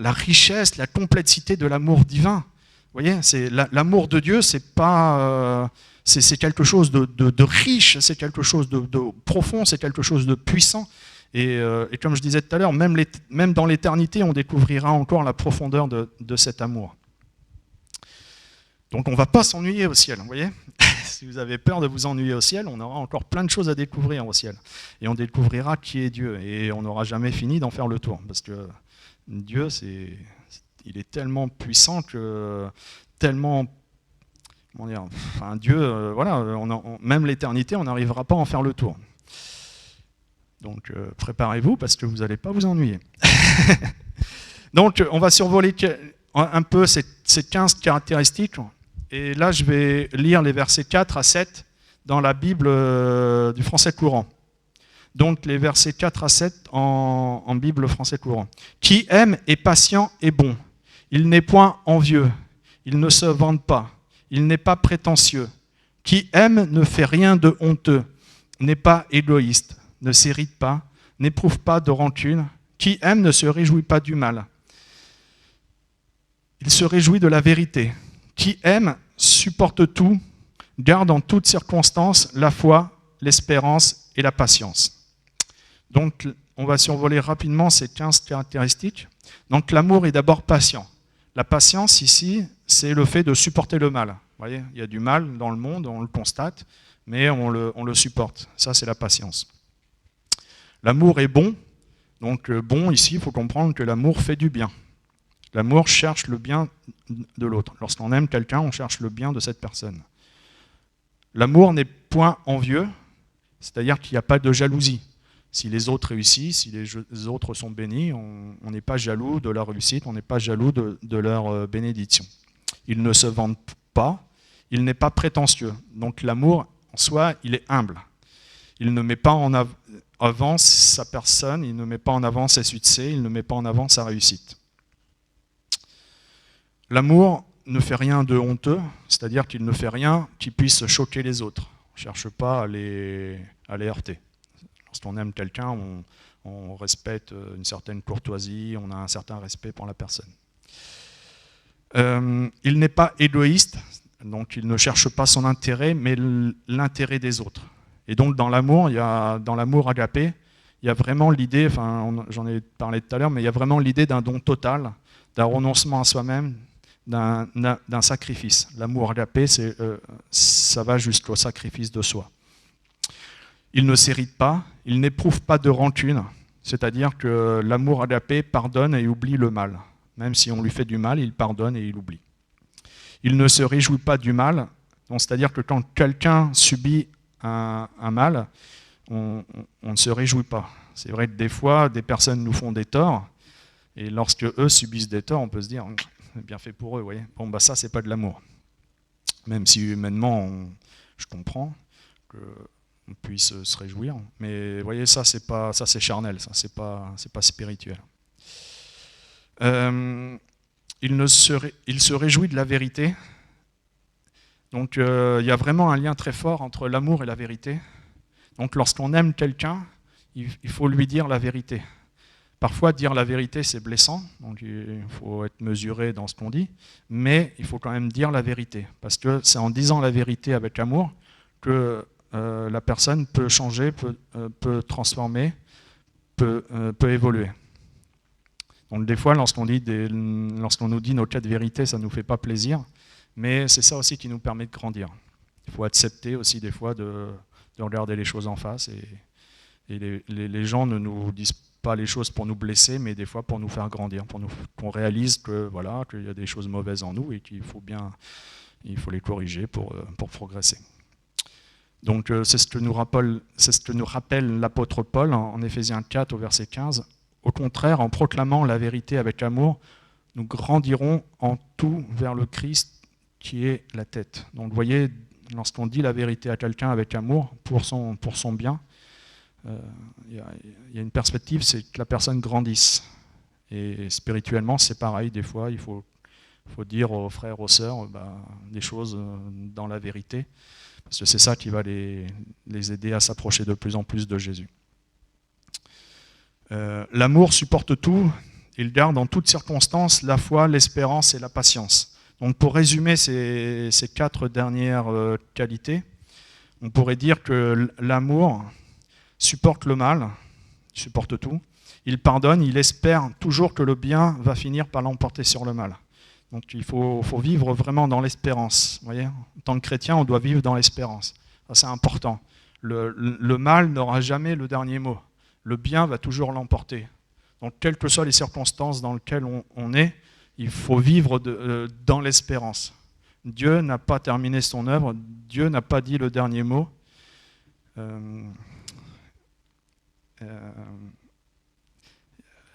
richesse, la complexité de l'amour divin. Vous voyez, l'amour de Dieu, c'est pas, c'est quelque chose de riche, c'est quelque chose de profond, c'est quelque chose de puissant. Et comme je disais tout à l'heure, même dans l'éternité, on découvrira encore la profondeur de cet amour. Donc on ne va pas s'ennuyer au ciel, vous voyez. Si vous avez peur de vous ennuyer au ciel, on aura encore plein de choses à découvrir au ciel. Et on découvrira qui est Dieu. Et on n'aura jamais fini d'en faire le tour. Parce que Dieu, il est tellement puissant que... tellement... Comment dire, enfin, Dieu, voilà, même l'éternité, on n'arrivera pas à en faire le tour. Donc préparez-vous parce que vous n'allez pas vous ennuyer. Donc on va survoler un peu ces 15 caractéristiques. Et là, je vais lire les versets 4 à 7 dans la Bible du français courant. Donc les versets 4 à 7 en Bible français courant. Qui aime est patient et bon. Il n'est point envieux. Il ne se vante pas. Il n'est pas prétentieux. Qui aime ne fait rien de honteux. N'est pas égoïste. Ne s'irrite pas, n'éprouve pas de rancune. Qui aime ne se réjouit pas du mal. Il se réjouit de la vérité. Qui aime supporte tout, garde en toutes circonstances la foi, l'espérance et la patience. Donc, on va survoler rapidement ces 15 caractéristiques. Donc, l'amour est d'abord patient. La patience, ici, c'est le fait de supporter le mal. Vous voyez, il y a du mal dans le monde, on le constate, mais on le supporte. Ça, c'est la patience. L'amour est bon. Donc, bon, ici, il faut comprendre que l'amour fait du bien. L'amour cherche le bien de l'autre. Lorsqu'on aime quelqu'un, on cherche le bien de cette personne. L'amour n'est point envieux, c'est-à-dire qu'il n'y a pas de jalousie. Si les autres réussissent, si les autres sont bénis, on n'est pas jaloux de leur réussite, on n'est pas jaloux de leur bénédiction. Il ne se vante pas, il n'est pas prétentieux. Donc l'amour, en soi, il est humble. Il ne met pas en avant sa personne, il ne met pas en avant ses succès, il ne met pas en avant sa réussite. L'amour ne fait rien de honteux, c'est-à-dire qu'il ne fait rien qui puisse choquer les autres. On ne cherche pas à les heurter. Lorsqu'on aime quelqu'un, on respecte une certaine courtoisie, on a un certain respect pour la personne. Il n'est pas égoïste, donc il ne cherche pas son intérêt, mais l'intérêt des autres. Et donc dans l'amour, dans l'amour agapé, il y a vraiment l'idée, enfin j'en ai parlé tout à l'heure, mais il y a vraiment l'idée d'un don total, d'un renoncement à soi-même, d'un sacrifice. L'amour agapé, ça va jusqu'au sacrifice de soi. Il ne s'irrite pas, il n'éprouve pas de rancune, c'est-à-dire que l'amour agapé pardonne et oublie le mal. Même si on lui fait du mal, il pardonne et il oublie. Il ne se réjouit pas du mal, c'est-à-dire que quand quelqu'un subit un mal, on ne se réjouit pas. C'est vrai que des fois, des personnes nous font des torts, et lorsque eux subissent des torts, on peut se dire bien fait pour eux, vous voyez. Bon, bah ça, c'est pas de l'amour. Même si humainement, je comprends qu'on puisse se réjouir, mais vous voyez, ça c'est charnel, ça c'est pas spirituel. Il se réjouit de la vérité. Donc il y a vraiment un lien très fort entre l'amour et la vérité. Donc lorsqu'on aime quelqu'un, il faut lui dire la vérité. Parfois, dire la vérité, c'est blessant, donc il faut être mesuré dans ce qu'on dit, mais il faut quand même dire la vérité, parce que c'est en disant la vérité avec amour que la personne peut changer, peut transformer, peut évoluer. Donc des fois, lorsqu'on nous dit nos 4 vérités, ça ne nous fait pas plaisir, mais c'est ça aussi qui nous permet de grandir. Il faut accepter aussi des fois de regarder les choses en face, et les gens ne nous disent pas les choses pour nous blesser, mais des fois pour nous faire grandir, pour qu'on réalise que voilà, qu'il y a des choses mauvaises en nous et qu'il faut les corriger pour progresser. Donc c'est ce que nous rappelle l'apôtre Paul en Éphésiens 4 au verset 15. Au contraire, en proclamant la vérité avec amour, nous grandirons en tout vers le Christ qui est la tête. Donc vous voyez, lorsqu'on dit la vérité à quelqu'un avec amour pour son bien, il y a une perspective, c'est que la personne grandisse. Et spirituellement, c'est pareil, des fois, il faut dire aux frères, aux sœurs, des choses dans la vérité, parce que c'est ça qui va les aider à s'approcher de plus en plus de Jésus. L'amour supporte tout, il garde en toutes circonstances la foi, l'espérance et la patience. Donc pour résumer ces 4 dernières qualités, on pourrait dire que l'amour supporte le mal, supporte tout, il pardonne, il espère toujours que le bien va finir par l'emporter sur le mal. Donc il faut vivre vraiment dans l'espérance. Vous voyez, en tant que chrétien, on doit vivre dans l'espérance. Ça, c'est important. Le mal n'aura jamais le dernier mot. Le bien va toujours l'emporter. Donc quelles que soient les circonstances dans lesquelles on est, il faut vivre dans l'espérance. Dieu n'a pas terminé son œuvre, Dieu n'a pas dit le dernier mot.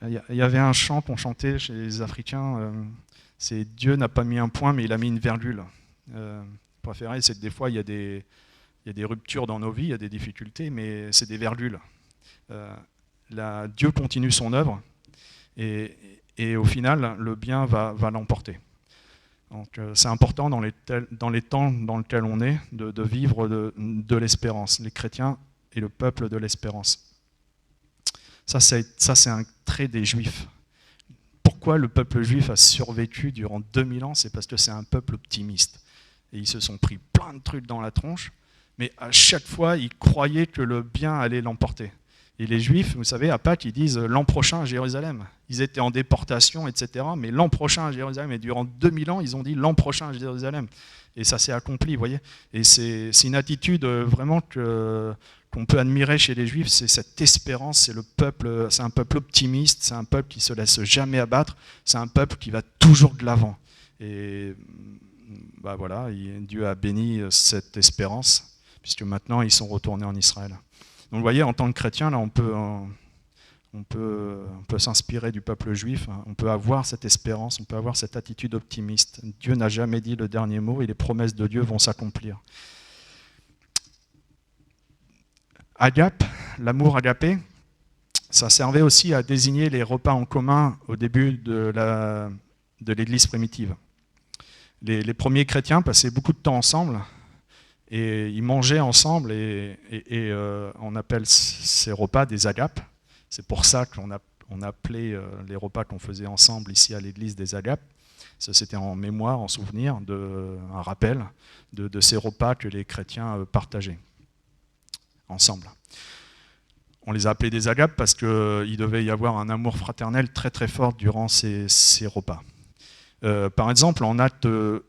Il y avait un chant qu'on chantait chez les Africains, c'est « Dieu n'a pas mis un point, mais il a mis une virgule ». Préféré, c'est que des fois, il y a des ruptures dans nos vies, il y a des difficultés, mais c'est des virgules. Dieu continue son œuvre, et au final, le bien va l'emporter. Donc, c'est important dans les temps dans lesquels on est de vivre de l'espérance, les chrétiens et le peuple de l'espérance. Ça, c'est un trait des Juifs. Pourquoi le peuple juif a survécu durant 2000 ans? C'est parce que c'est un peuple optimiste. Et ils se sont pris plein de trucs dans la tronche, mais à chaque fois, ils croyaient que le bien allait l'emporter. Et les Juifs, vous savez, à Pâques, ils disent l'an prochain à Jérusalem. Ils étaient en déportation, etc. Mais l'an prochain à Jérusalem. Et durant 2000 ans, ils ont dit l'an prochain à Jérusalem. Et ça s'est accompli, vous voyez. Et c'est une attitude vraiment qu'on peut admirer chez les Juifs, c'est cette espérance, c'est un peuple optimiste, c'est un peuple qui ne se laisse jamais abattre, c'est un peuple qui va toujours de l'avant. Et voilà, Dieu a béni cette espérance, puisque maintenant ils sont retournés en Israël. Donc vous voyez, en tant que chrétien, là, on peut s'inspirer du peuple juif, hein. On peut avoir cette espérance, on peut avoir cette attitude optimiste. Dieu n'a jamais dit le dernier mot et les promesses de Dieu vont s'accomplir. Agape, l'amour agapé, ça servait aussi à désigner les repas en commun au début de l'Église primitive. Les premiers chrétiens passaient beaucoup de temps ensemble et ils mangeaient ensemble et on appelle ces repas des agapes. C'est pour ça qu'on appelait les repas qu'on faisait ensemble ici à l'Église des agapes. C'était en mémoire, en souvenir, un rappel de ces repas que les chrétiens partageaient ensemble. On les a appelés des agapes parce qu'il devait y avoir un amour fraternel très très fort durant ces repas. Par exemple, en acte 2,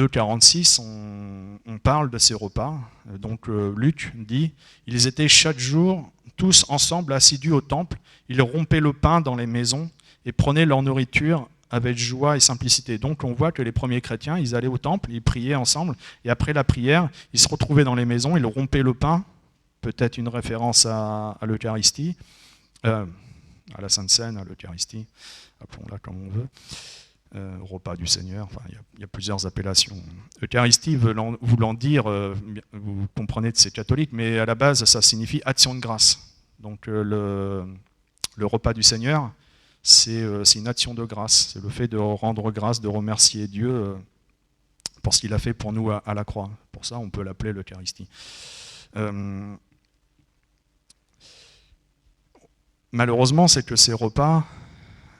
46, on parle de ces repas. Donc Luc dit « Ils étaient chaque jour tous ensemble assidus au temple, ils rompaient le pain dans les maisons et prenaient leur nourriture avec joie et simplicité. » Donc on voit que les premiers chrétiens, ils allaient au temple, ils priaient ensemble, et après la prière, ils se retrouvaient dans les maisons, ils rompaient le pain, peut-être une référence à l'Eucharistie, à la Sainte Seine, à l'Eucharistie, appelons-la comme on veut. Repas du Seigneur, enfin, il y a plusieurs appellations. Eucharistie voulant dire, vous comprenez que c'est catholique, mais à la base ça signifie action de grâce. Donc le repas du Seigneur, c'est une action de grâce, c'est le fait de rendre grâce, de remercier Dieu pour ce qu'il a fait pour nous à la croix. Pour ça on peut l'appeler l'Eucharistie. Malheureusement, c'est que ces repas,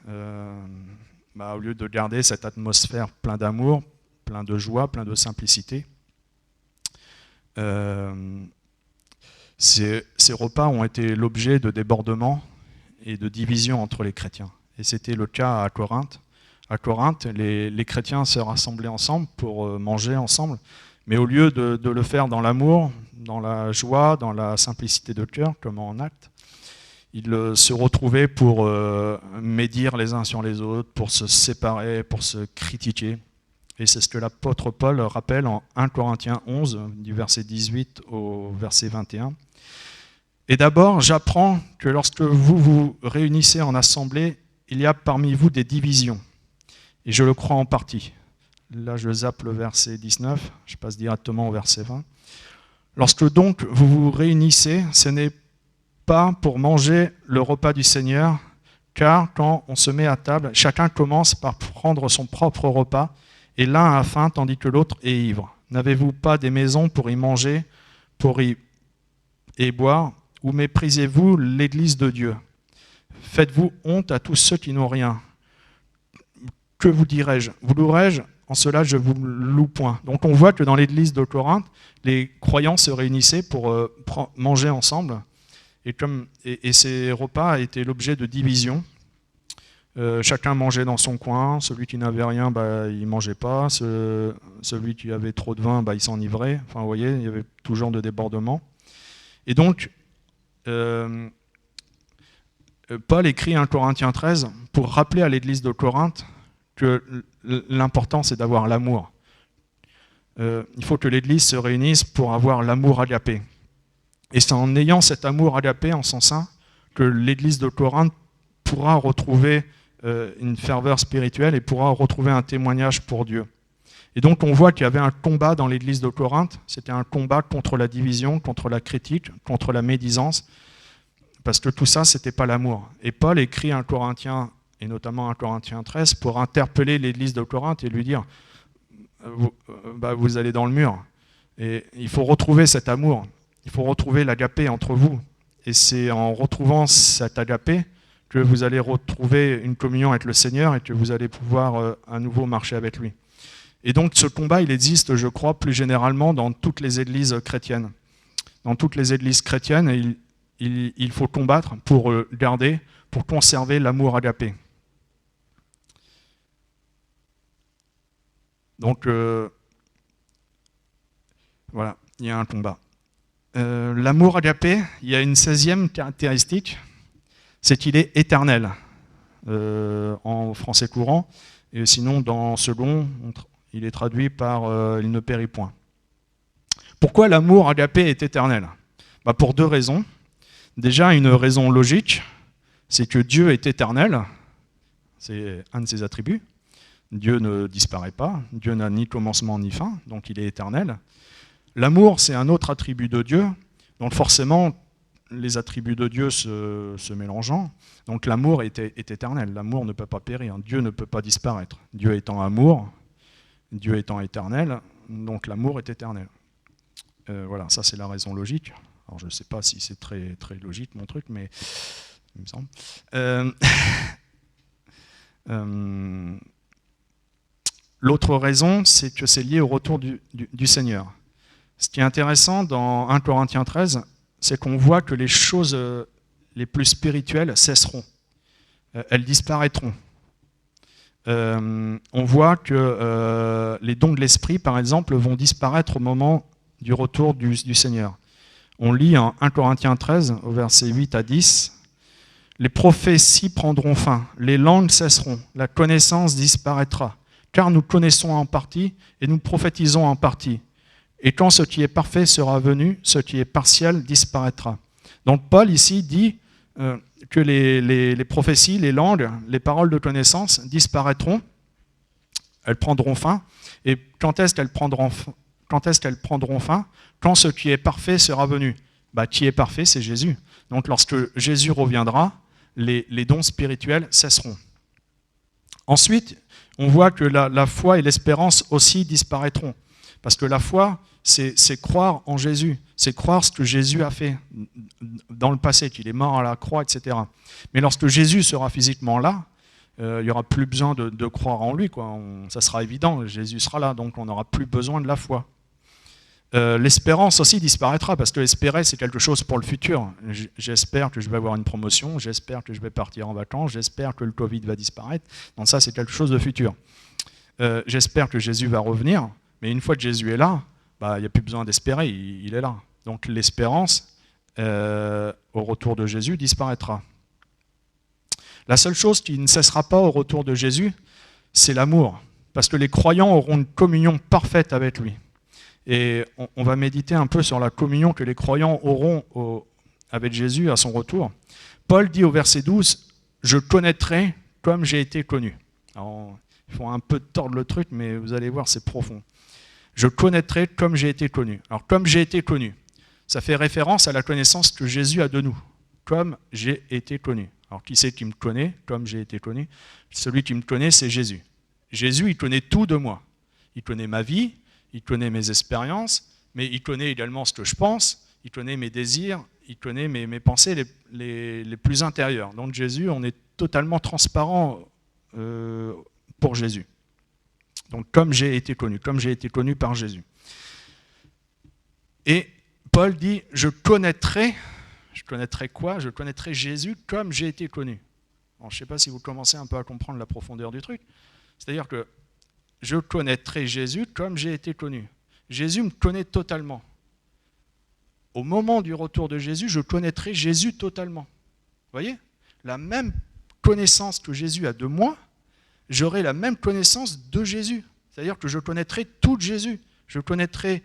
au lieu de garder cette atmosphère plein d'amour, plein de joie, plein de simplicité, ces repas ont été l'objet de débordements et de divisions entre les chrétiens. Et c'était le cas à Corinthe, À Corinthe, les chrétiens se rassemblaient ensemble pour manger ensemble, mais au lieu de le faire dans l'amour, dans la joie, dans la simplicité de cœur, comme en Actes, ils se retrouvaient pour médire les uns sur les autres, pour se séparer, pour se critiquer. Et c'est ce que l'apôtre Paul rappelle en 1 Corinthiens 11, du verset 18 au verset 21. Et d'abord, j'apprends que lorsque vous vous réunissez en assemblée, il y a parmi vous des divisions. Et je le crois en partie. Là, je zappe le verset 19, je passe directement au verset 20. Lorsque donc vous vous réunissez, ce n'est pas pour manger le repas du Seigneur, car quand on se met à table, chacun commence par prendre son propre repas, et l'un a faim tandis que l'autre est ivre. N'avez-vous pas des maisons pour y manger, pour y boire, ou méprisez-vous l'Église de Dieu? Faites-vous honte à tous ceux qui n'ont rien. Que vous dirai-je? Vous louerai-je? En cela, je vous loue point. Donc on voit que dans l'Église de Corinthe, les croyants se réunissaient pour manger ensemble, et ces repas étaient l'objet de divisions. Chacun mangeait dans son coin, celui qui n'avait rien, il ne mangeait pas, celui qui avait trop de vin, il s'enivrait. Enfin, vous voyez, il y avait tout genre de débordements. Et donc, Paul écrit 1 Corinthiens 13 pour rappeler à l'église de Corinthe que l'important, c'est d'avoir l'amour. Il faut que l'église se réunisse pour avoir l'amour agapé. Et c'est en ayant cet amour agapé en son sein que l'église de Corinthe pourra retrouver une ferveur spirituelle et pourra retrouver un témoignage pour Dieu. Et donc on voit qu'il y avait un combat dans l'église de Corinthe, c'était un combat contre la division, contre la critique, contre la médisance, parce que tout ça, c'était pas l'amour. Et Paul écrit 1 Corinthiens, et notamment 1 Corinthiens 13, pour interpeller l'église de Corinthe et lui dire vous allez dans le mur. Et il faut retrouver cet amour, il faut retrouver l'agapé entre vous. Et c'est en retrouvant cet agapé que vous allez retrouver une communion avec le Seigneur et que vous allez pouvoir à nouveau marcher avec lui. Et donc ce combat, il existe, je crois, plus généralement dans toutes les églises chrétiennes. Dans toutes les églises chrétiennes, il faut combattre pour garder, pour conserver l'amour agapé. Donc voilà, il y a un combat. L'amour agapé, il y a une 16e caractéristique, c'est qu'il est éternel en français courant, et sinon dans second, il est traduit par il ne périt point. Pourquoi l'amour agapé est éternel? Pour deux raisons. Déjà, une raison logique, c'est que Dieu est éternel, c'est un de ses attributs. Dieu ne disparaît pas, Dieu n'a ni commencement ni fin, donc il est éternel. L'amour, c'est un autre attribut de Dieu, donc forcément, les attributs de Dieu se mélangeant, donc l'amour est éternel, l'amour ne peut pas périr, Dieu ne peut pas disparaître. Dieu étant amour, Dieu étant éternel, donc l'amour est éternel. Voilà, ça c'est la raison logique. Alors je ne sais pas si c'est très, très logique mon truc, mais il me semble. L'autre raison, c'est que c'est lié au retour du Seigneur. Ce qui est intéressant dans 1 Corinthiens 13, c'est qu'on voit que les choses les plus spirituelles cesseront. Elles disparaîtront. On voit que les dons de l'esprit, par exemple, vont disparaître au moment du retour du Seigneur. On lit en 1 Corinthiens 13, au verset 8 à 10, « Les prophéties prendront fin, les langues cesseront, la connaissance disparaîtra, car nous connaissons en partie et nous prophétisons en partie. Et quand ce qui est parfait sera venu, ce qui est partiel disparaîtra. » Donc Paul ici dit que les prophéties, les langues, les paroles de connaissance disparaîtront, elles prendront fin. Et quand est-ce qu'elles prendront fin? Quand ce qui est parfait sera venu. Qui est parfait, c'est Jésus. Donc lorsque Jésus reviendra, les dons spirituels cesseront. Ensuite, on voit que la foi et l'espérance aussi disparaîtront. Parce que la foi, c'est croire en Jésus, c'est croire ce que Jésus a fait dans le passé, qu'il est mort à la croix, etc. Mais lorsque Jésus sera physiquement là, il n'y aura plus besoin de croire en lui, quoi. Ça sera évident, Jésus sera là, donc on n'aura plus besoin de la foi. l'espérance aussi disparaîtra, parce que espérer, c'est quelque chose pour le futur. J'espère que je vais avoir une promotion, j'espère que je vais partir en vacances, j'espère que le Covid va disparaître. Donc ça, c'est quelque chose de futur. J'espère que Jésus va revenir, mais une fois que Jésus est là, il n'y a plus besoin d'espérer, il est là. Donc l'espérance au retour de Jésus disparaîtra. La seule chose qui ne cessera pas au retour de Jésus, c'est l'amour, parce que les croyants auront une communion parfaite avec lui. Et on va méditer un peu sur la communion que les croyants auront avec Jésus à son retour. Paul dit au verset 12, « Je connaîtrai comme j'ai été connu ». Alors, il faut un peu tordre le truc, mais vous allez voir, c'est profond. « Je connaîtrai comme j'ai été connu ». Alors, comme j'ai été connu, ça fait référence à la connaissance que Jésus a de nous. Comme j'ai été connu. Alors, qui c'est qui me connaît, comme j'ai été connu? Celui qui me connaît, c'est Jésus. Jésus, il connaît tout de moi. Il connaît ma vie, il connaît mes expériences, mais il connaît également ce que je pense, il connaît mes désirs, il connaît mes pensées les plus intérieures. Donc Jésus, on est totalement transparent pour Jésus. Donc comme j'ai été connu par Jésus. Et Paul dit, je connaîtrai quoi? Je connaîtrai Jésus comme j'ai été connu. Alors, je ne sais pas si vous commencez un peu à comprendre la profondeur du truc. C'est-à-dire que je connaîtrai Jésus comme j'ai été connu. Jésus me connaît totalement. Au moment du retour de Jésus, je connaîtrai Jésus totalement. Vous voyez? La même connaissance que Jésus a de moi, j'aurai la même connaissance de Jésus. C'est-à-dire que je connaîtrai tout de Jésus. Je connaîtrai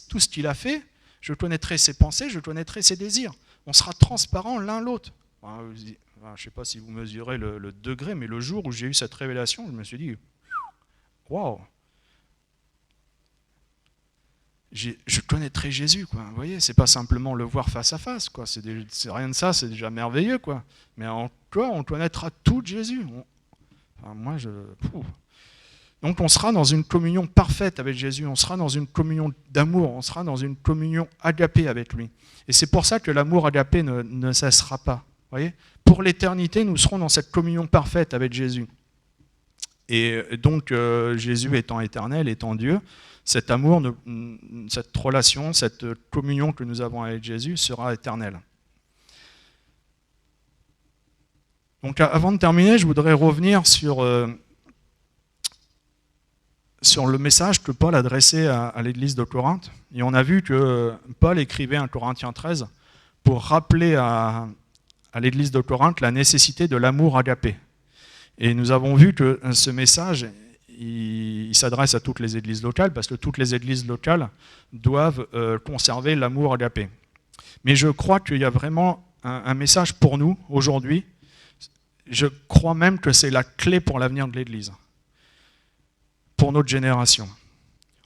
tout ce qu'il a fait, je connaîtrai ses pensées, je connaîtrai ses désirs. On sera transparents l'un l'autre. Enfin, je ne sais pas si vous mesurez le degré, mais le jour où j'ai eu cette révélation, je me suis dit, waouh, je connaîtrai Jésus, quoi. Vous voyez, c'est pas simplement le voir face à face, quoi. C'est rien de ça, c'est déjà merveilleux, quoi. Mais en quoi on connaîtra tout de Jésus. Donc on sera dans une communion parfaite avec Jésus, on sera dans une communion d'amour, on sera dans une communion agapée avec lui. Et c'est pour ça que l'amour agapé ne cessera pas. Vous voyez, pour l'éternité, nous serons dans cette communion parfaite avec Jésus. Et donc, Jésus étant éternel, étant Dieu, cet amour, cette relation, cette communion que nous avons avec Jésus sera éternelle. Donc, avant de terminer, je voudrais revenir sur le message que Paul adressait à l'église de Corinthe. Et on a vu que Paul écrivait un Corinthiens 13 pour rappeler à l'église de Corinthe la nécessité de l'amour agapé. Et nous avons vu que ce message, il s'adresse à toutes les églises locales, parce que toutes les églises locales doivent conserver l'amour agapé. Mais je crois qu'il y a vraiment un message pour nous, aujourd'hui. Je crois même que c'est la clé pour l'avenir de l'Église, pour notre génération.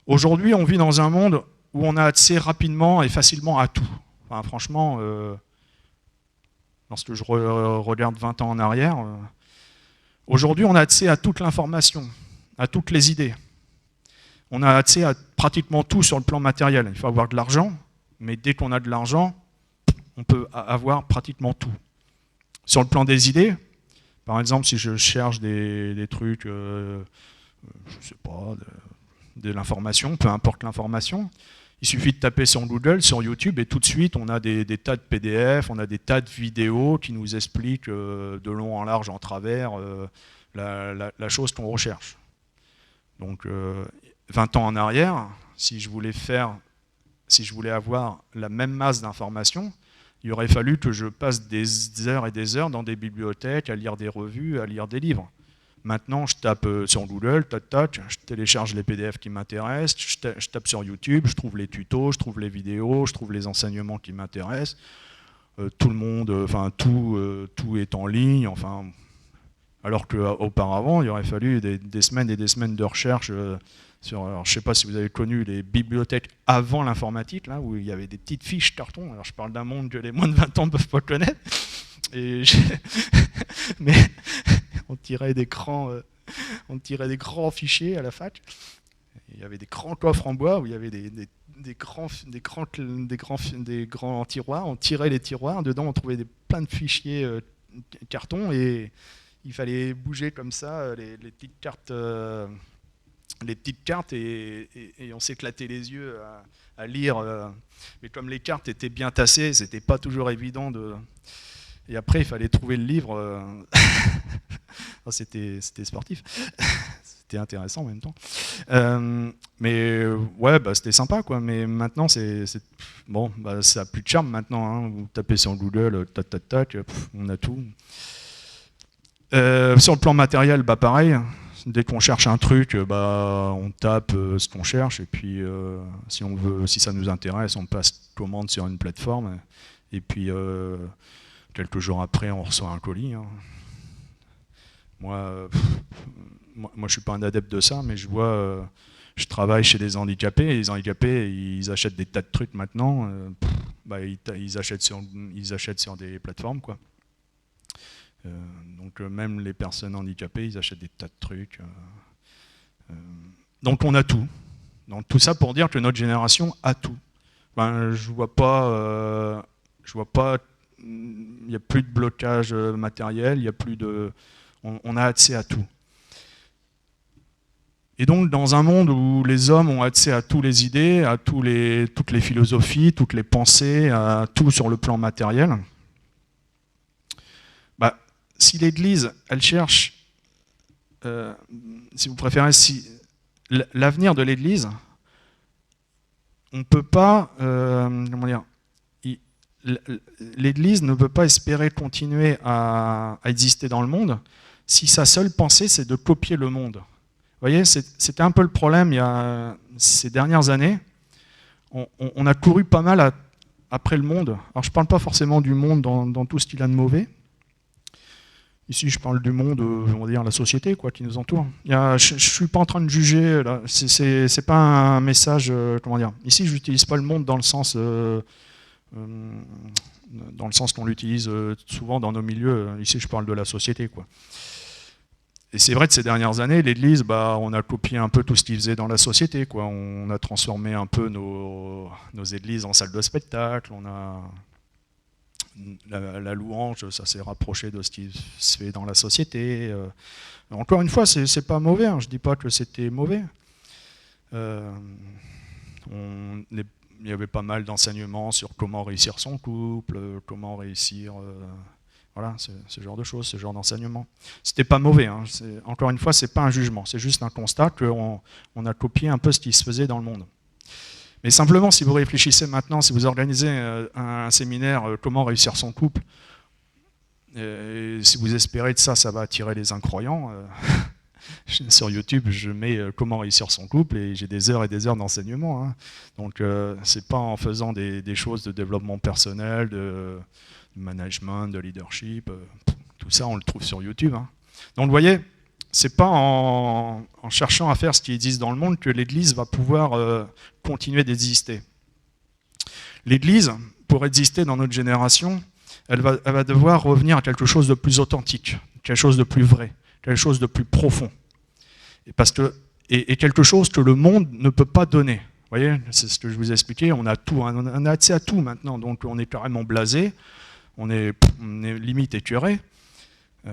Aujourd'hui, on vit dans un monde où on a accès rapidement et facilement à tout. Enfin, franchement, lorsque je regarde 20 ans en arrière, aujourd'hui, on a accès à toute l'information, à toutes les idées. On a accès à pratiquement tout sur le plan matériel. Il faut avoir de l'argent, mais dès qu'on a de l'argent, on peut avoir pratiquement tout. Sur le plan des idées, par exemple, si je cherche des trucs, je ne sais pas, de l'information, peu importe l'information, il suffit de taper sur Google, sur YouTube, et tout de suite, on a des tas de PDF, on a des tas de vidéos qui nous expliquent de long en large, en travers, la chose qu'on recherche. Donc, 20 ans en arrière, si je voulais avoir la même masse d'informations, il aurait fallu que je passe des heures et des heures dans des bibliothèques, à lire des revues, à lire des livres. Maintenant, je tape sur Google, je télécharge les PDF qui m'intéressent, je tape sur YouTube, je trouve les tutos, je trouve les vidéos, je trouve les enseignements qui m'intéressent. Tout le monde, tout est en ligne, enfin, alors qu'auparavant, il aurait fallu des semaines et des semaines de recherche alors, je ne sais pas si vous avez connu les bibliothèques avant l'informatique, là, où il y avait des petites fiches carton. Alors, je parle d'un monde que les moins de 20 ans ne peuvent pas connaître. Mais on tirait des grands fichiers à la fac. Il y avait des grands coffres en bois où il y avait des grands tiroirs. On tirait les tiroirs. Dedans, on trouvait plein de fichiers carton. Et il fallait bouger comme ça les petites cartes les petites cartes et on s'éclatait les yeux à lire. Mais comme les cartes étaient bien tassées, c'était pas toujours évident de... Et après, il fallait trouver le livre. C'était sportif. C'était intéressant en même temps. Mais ouais, bah, c'était sympa, quoi. Mais maintenant, bon, bah, ça n'a plus de charme maintenant. Hein. Vous tapez sur Google, tac, tac, tac, on a tout. Sur le plan matériel, bah, pareil. Dès qu'on cherche un truc, bah, on tape ce qu'on cherche. Et puis, si ça nous intéresse, on passe commande sur une plateforme. Et puis, quelques jours après, on reçoit un colis. Hein. Moi, je ne suis pas un adepte de ça, mais je vois, je travaille chez des handicapés, et les handicapés, ils achètent des tas de trucs maintenant, bah, ils achètent sur des plateformes, quoi. Donc même les personnes handicapées, ils achètent des tas de trucs. Donc on a tout. Donc tout ça pour dire que notre génération a tout. Ben, je vois pas, il n'y a plus de blocage matériel, il y a plus de... On a accès à tout. Et donc, dans un monde où les hommes ont accès à toutes les idées, à toutes les philosophies, toutes les pensées, à tout sur le plan matériel, bah, si l'Église, elle cherche, si vous préférez, l'avenir de l'Église, on ne peut pas, comment dire, l'Église ne peut pas espérer continuer à exister dans le monde si sa seule pensée, c'est de copier le monde. Vous voyez, c'était un peu le problème il y a ces dernières années. On a couru pas mal après le monde. Alors je ne parle pas forcément du monde dans tout ce qu'il a de mauvais. Ici, je parle du monde, on va dire la société, quoi, qui nous entoure. Je ne suis pas en train de juger. C'est pas un message, comment dire. Ici, je n'utilise pas le monde dans le sens qu'on l'utilise souvent dans nos milieux. Ici, je parle de la société, quoi. Et c'est vrai que ces dernières années, l'Église, bah, on a copié un peu tout ce qu'ils faisaient dans la société, quoi. On a transformé un peu nos églises en salles de spectacle. On a la louange, ça s'est rapproché de ce qui se fait dans la société. Encore une fois, c'est pas mauvais. Hein. Je dis pas que c'était mauvais. Il y avait pas mal d'enseignements sur comment réussir son couple, comment réussir... Voilà, ce genre de choses, ce genre d'enseignement. C'était pas mauvais, hein. Encore une fois, c'est pas un jugement, c'est juste un constat qu'on a copié un peu ce qui se faisait dans le monde. Mais simplement, si vous réfléchissez maintenant, si vous organisez un séminaire comment réussir son couple, et si vous espérez que ça va attirer les incroyants, sur YouTube, je mets comment réussir son couple et j'ai des heures et des heures d'enseignement. Hein. Donc, c'est pas en faisant des choses de développement personnel, de management, de leadership, tout ça on le trouve sur YouTube. Hein. Donc vous voyez, c'est pas en cherchant à faire ce qui existe dans le monde que l'Église va pouvoir continuer d'exister. L'Église, pour exister dans notre génération, elle va devoir revenir à quelque chose de plus authentique, quelque chose de plus vrai, quelque chose de plus profond. Et quelque chose que le monde ne peut pas donner. Vous voyez, c'est ce que je vous ai expliqué, on a tout, hein, on a accès à tout maintenant, donc on est carrément blasé. On est limite écœuré,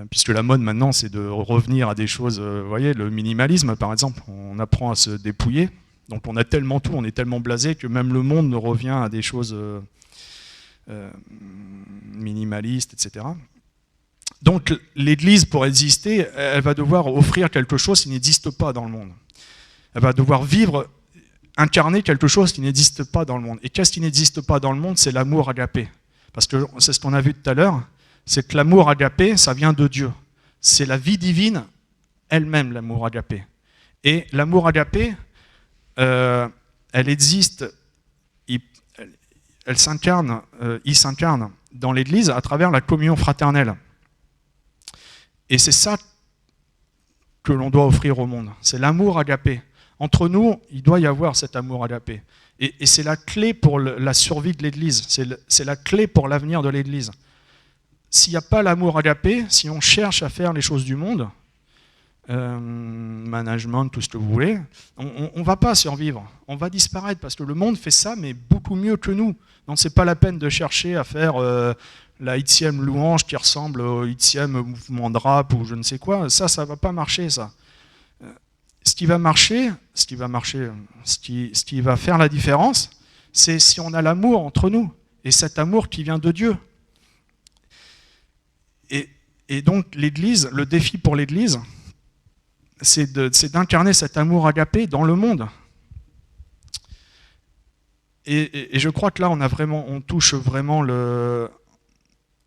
puisque la mode maintenant c'est de revenir à des choses, vous voyez, le minimalisme par exemple, on apprend à se dépouiller, donc on a tellement tout, on est tellement blasé que même le monde revient à des choses minimalistes, etc. Donc l'Église, pour exister, elle va devoir offrir quelque chose qui n'existe pas dans le monde. Elle va devoir incarner quelque chose qui n'existe pas dans le monde. Et qu'est-ce qui n'existe pas dans le monde? C'est l'amour agapé. Parce que c'est ce qu'on a vu tout à l'heure, c'est que l'amour agapé, ça vient de Dieu. C'est la vie divine elle-même, l'amour agapé. Et l'amour agapé, elle existe, il s'incarne dans l'Église à travers la communion fraternelle. Et c'est ça que l'on doit offrir au monde, c'est l'amour agapé. Entre nous, il doit y avoir cet amour agapé. Et c'est la clé pour la survie de l'Église, c'est la clé pour l'avenir de l'Église. S'il n'y a pas l'amour agapé, si on cherche à faire les choses du monde, management, tout ce que vous voulez, on ne va pas survivre, on va disparaître parce que le monde fait ça, mais beaucoup mieux que nous. Donc ce n'est pas la peine de chercher à faire la 8e louange qui ressemble au 8e mouvement de rap ou je ne sais quoi, ça ne va pas marcher ça. ce qui va faire la différence, c'est si on a l'amour entre nous, et cet amour qui vient de Dieu. Et donc l'Église, le défi pour l'Église, c'est d'incarner cet amour agapé dans le monde. Et je crois que là, on touche vraiment le...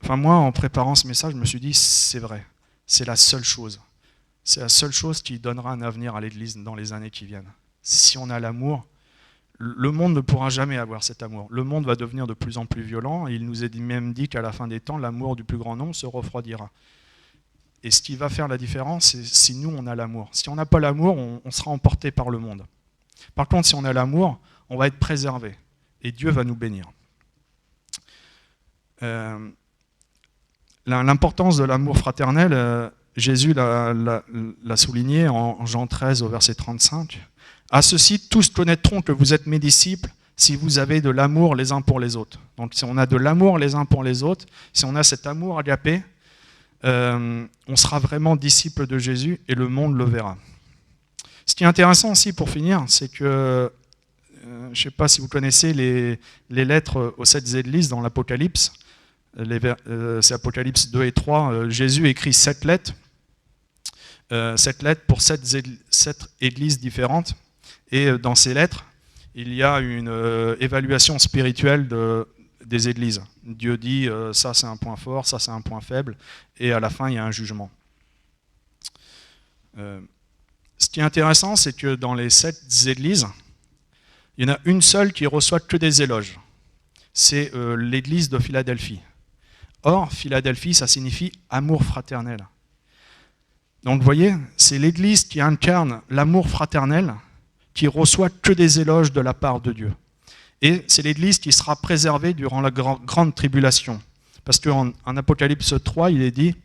Enfin moi, en préparant ce message, je me suis dit, c'est vrai, c'est la seule chose. C'est la seule chose qui donnera un avenir à l'Église dans les années qui viennent. Si on a l'amour, le monde ne pourra jamais avoir cet amour. Le monde va devenir de plus en plus violent. Et il nous est même dit qu'à la fin des temps, l'amour du plus grand nombre se refroidira. Et ce qui va faire la différence, c'est si nous, on a l'amour. Si on n'a pas l'amour, on sera emporté par le monde. Par contre, si on a l'amour, on va être préservé. Et Dieu va nous bénir. L'importance de l'amour fraternel, Jésus l'a souligné en Jean 13 au verset 35. « À ceci, tous connaîtront que vous êtes mes disciples si vous avez de l'amour les uns pour les autres. » Donc si on a de l'amour les uns pour les autres, si on a cet amour agapé, on sera vraiment disciples de Jésus et le monde le verra. Ce qui est intéressant aussi pour finir, c'est que, je ne sais pas si vous connaissez les lettres aux 7 églises dans l'Apocalypse, c'est Apocalypse 2 et 3, Jésus écrit 7 lettres. 7 lettres pour 7 églises différentes. Et dans ces lettres, il y a une évaluation spirituelle des églises. Dieu dit ça c'est un point fort, ça c'est un point faible, et à la fin il y a un jugement. Ce qui est intéressant, c'est que dans les 7 églises, il y en a une seule qui reçoit que des éloges. C'est l'église de Philadelphie. Or, Philadelphie, ça signifie amour fraternel. Donc vous voyez, c'est l'Église qui incarne l'amour fraternel, qui reçoit que des éloges de la part de Dieu. Et c'est l'Église qui sera préservée durant la grande tribulation. Parce qu'en Apocalypse 3, il est dit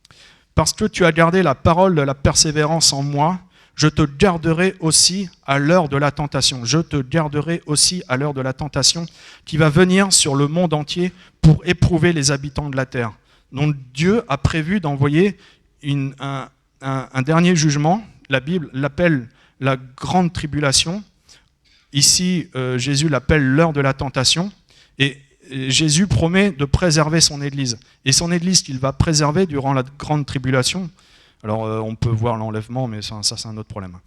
« Parce que tu as gardé la parole de la persévérance en moi, je te garderai aussi à l'heure de la tentation. Je te garderai aussi à l'heure de la tentation qui va venir sur le monde entier pour éprouver les habitants de la terre. » Donc Dieu a prévu d'envoyer un dernier jugement. La Bible l'appelle la grande tribulation. Ici, Jésus l'appelle l'heure de la tentation. Et Jésus promet de préserver son Église. Et son Église qu'il va préserver durant la grande tribulation. Alors, on peut voir l'enlèvement, mais ça c'est un autre problème.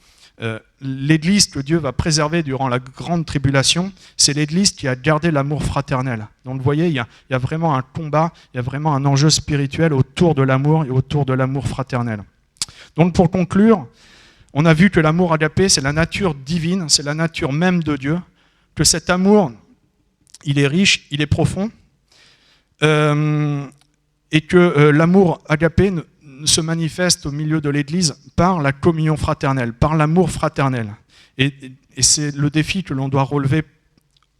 L'Église que Dieu va préserver durant la grande tribulation, c'est l'Église qui a gardé l'amour fraternel. Donc, vous voyez, il y a vraiment un combat, il y a vraiment un enjeu spirituel autour de l'amour et autour de l'amour fraternel. Donc, pour conclure, on a vu que l'amour agapé, c'est la nature divine, c'est la nature même de Dieu, que cet amour, il est riche, il est profond, et que l'amour agapé se manifeste au milieu de l'Église par la communion fraternelle, par l'amour fraternel. Et c'est le défi que l'on doit relever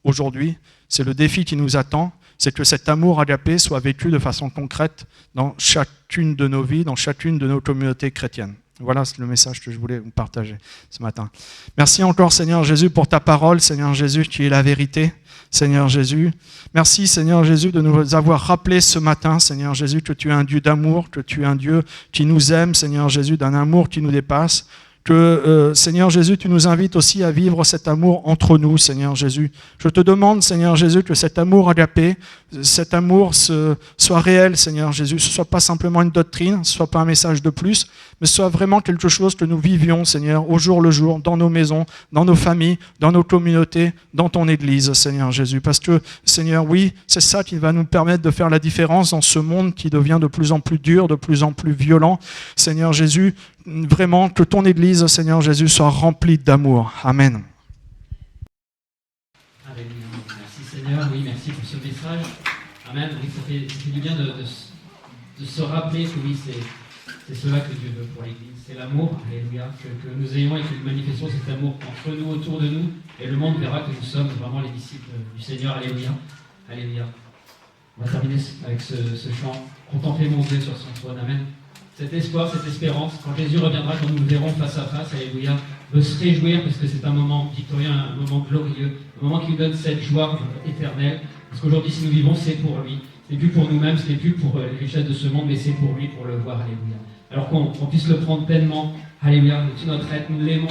aujourd'hui, c'est le défi qui nous attend, c'est que cet amour agapé soit vécu de façon concrète dans chacune de nos vies, dans chacune de nos communautés chrétiennes. Voilà le message que je voulais vous partager ce matin. Merci encore Seigneur Jésus pour ta parole, Seigneur Jésus qui est la vérité, Seigneur Jésus. Merci Seigneur Jésus de nous avoir rappelé ce matin, Seigneur Jésus, que tu es un Dieu d'amour, que tu es un Dieu qui nous aime, Seigneur Jésus, d'un amour qui nous dépasse. Que, Seigneur Jésus, tu nous invites aussi à vivre cet amour entre nous, Seigneur Jésus. Je te demande, Seigneur Jésus, que cet amour agapé, cet amour soit réel, Seigneur Jésus. Ce ne soit pas simplement une doctrine, ce ne soit pas un message de plus, mais ce soit vraiment quelque chose que nous vivions, Seigneur, au jour le jour, dans nos maisons, dans nos familles, dans nos communautés, dans ton Église, Seigneur Jésus. Parce que, Seigneur, oui, c'est ça qui va nous permettre de faire la différence dans ce monde qui devient de plus en plus dur, de plus en plus violent. Seigneur Jésus, vraiment que ton Église, Seigneur Jésus, soit remplie d'amour. Amen.
Alléluia. Merci Seigneur, oui, merci pour ce message. Amen. Oui, ça fait du bien de se rappeler que oui, c'est cela que Dieu veut pour l'Église. C'est l'amour, alléluia, que nous ayons et que nous manifestions cet amour entre nous, autour de nous, et le monde verra que nous sommes vraiment les disciples du Seigneur. Alléluia. Alléluia. On va terminer avec ce chant. Contempler mon Dieu sur son trône. Amen. Cet espoir, cette espérance, quand Jésus reviendra, quand nous le verrons face à face, alléluia, de se réjouir parce que c'est un moment victorieux, un moment glorieux, un moment qui nous donne cette joie éternelle. Parce qu'aujourd'hui, si nous vivons, c'est pour lui. Ce n'est plus pour nous-mêmes, ce n'est plus pour les richesses de ce monde, mais c'est pour lui, pour le voir, alléluia. Alors qu'on puisse le prendre pleinement Alléluia, de tout notre être, nous aimons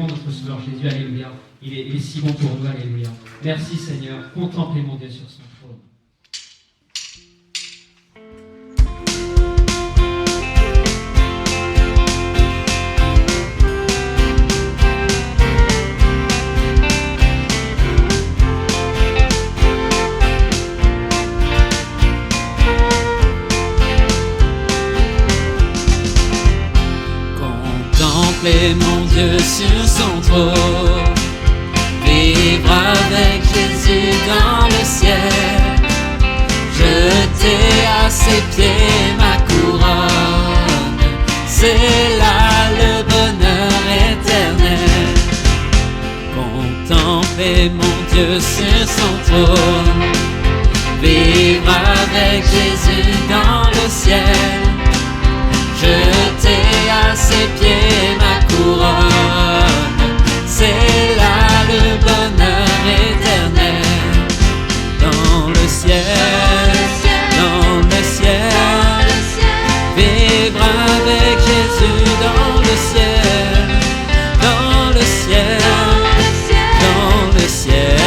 notre Sauveur Jésus, Alléluia. Il est si bon pour nous, Alléluia. Merci Seigneur, contemplez mon Dieu sur son trône.
Contempler mon Dieu sur son trône, vivre avec Jésus dans le ciel, jeter à ses pieds ma couronne, c'est là le bonheur éternel. Contempler mon Dieu sur son trône, vivre avec Jésus dans le ciel, jeter à ses pieds ma couronne, c'est là le bonheur éternel. Dans le ciel, dans le ciel, vivre avec Jésus dans le ciel, dans le ciel, dans le ciel,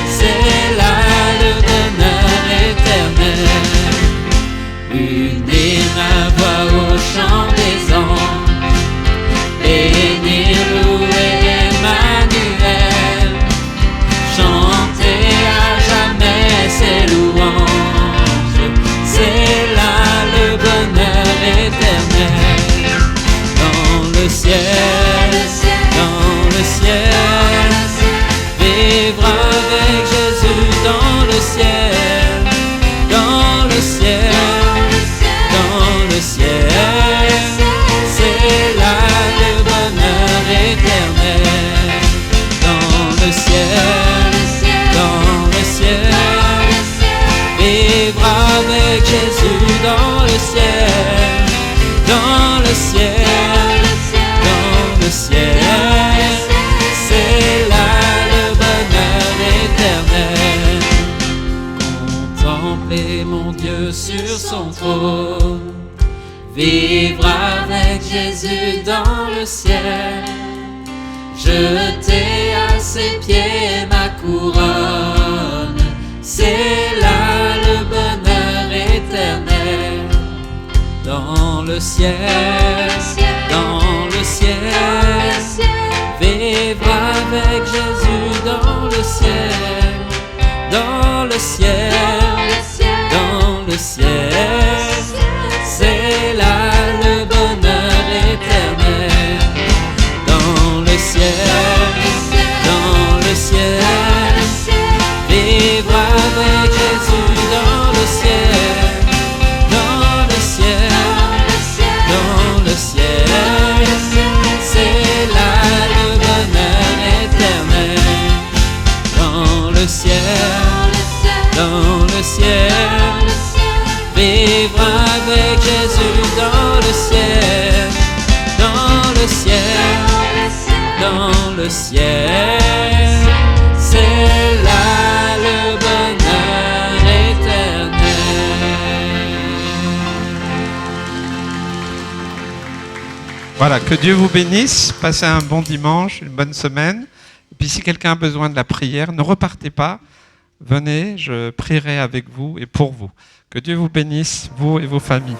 c'est là le bonheur éternel. Unir ma voix au chant des anges, bénir, louer Emmanuel, chanter à jamais ses louanges, c'est là le bonheur éternel. Dans le ciel, dans le ciel, vivre avec Jésus dans le ciel, dans le ciel, dans le ciel, c'est là le bonheur éternel. Dans le ciel, dans le ciel, vivre avec Jésus dans le ciel, dans le ciel, dans le ciel, c'est là le bonheur éternel. Contempler mon Dieu sur son trône, vivre avec Jésus dans le ciel, jeter à ses pieds ma couronne, c'est là le bonheur éternel. Dans le ciel, dans le ciel, vivre avec Jésus dans le ciel, dans le ciel, dans le ciel, c'est là le bonheur éternel. Dans le ciel, dans le ciel, vivre avec Jésus dans le ciel, dans le ciel, dans le ciel, c'est là le bonheur éternel. Dans le ciel, dans le ciel, vivre avec Jésus dans le ciel, dans le ciel, dans le ciel, c'est là le bonheur éternel.
Voilà, que Dieu vous bénisse, passez un bon dimanche, une bonne semaine. Et puis si quelqu'un a besoin de la prière, ne repartez pas, venez, je prierai avec vous et pour vous. Que Dieu vous bénisse, vous et vos familles.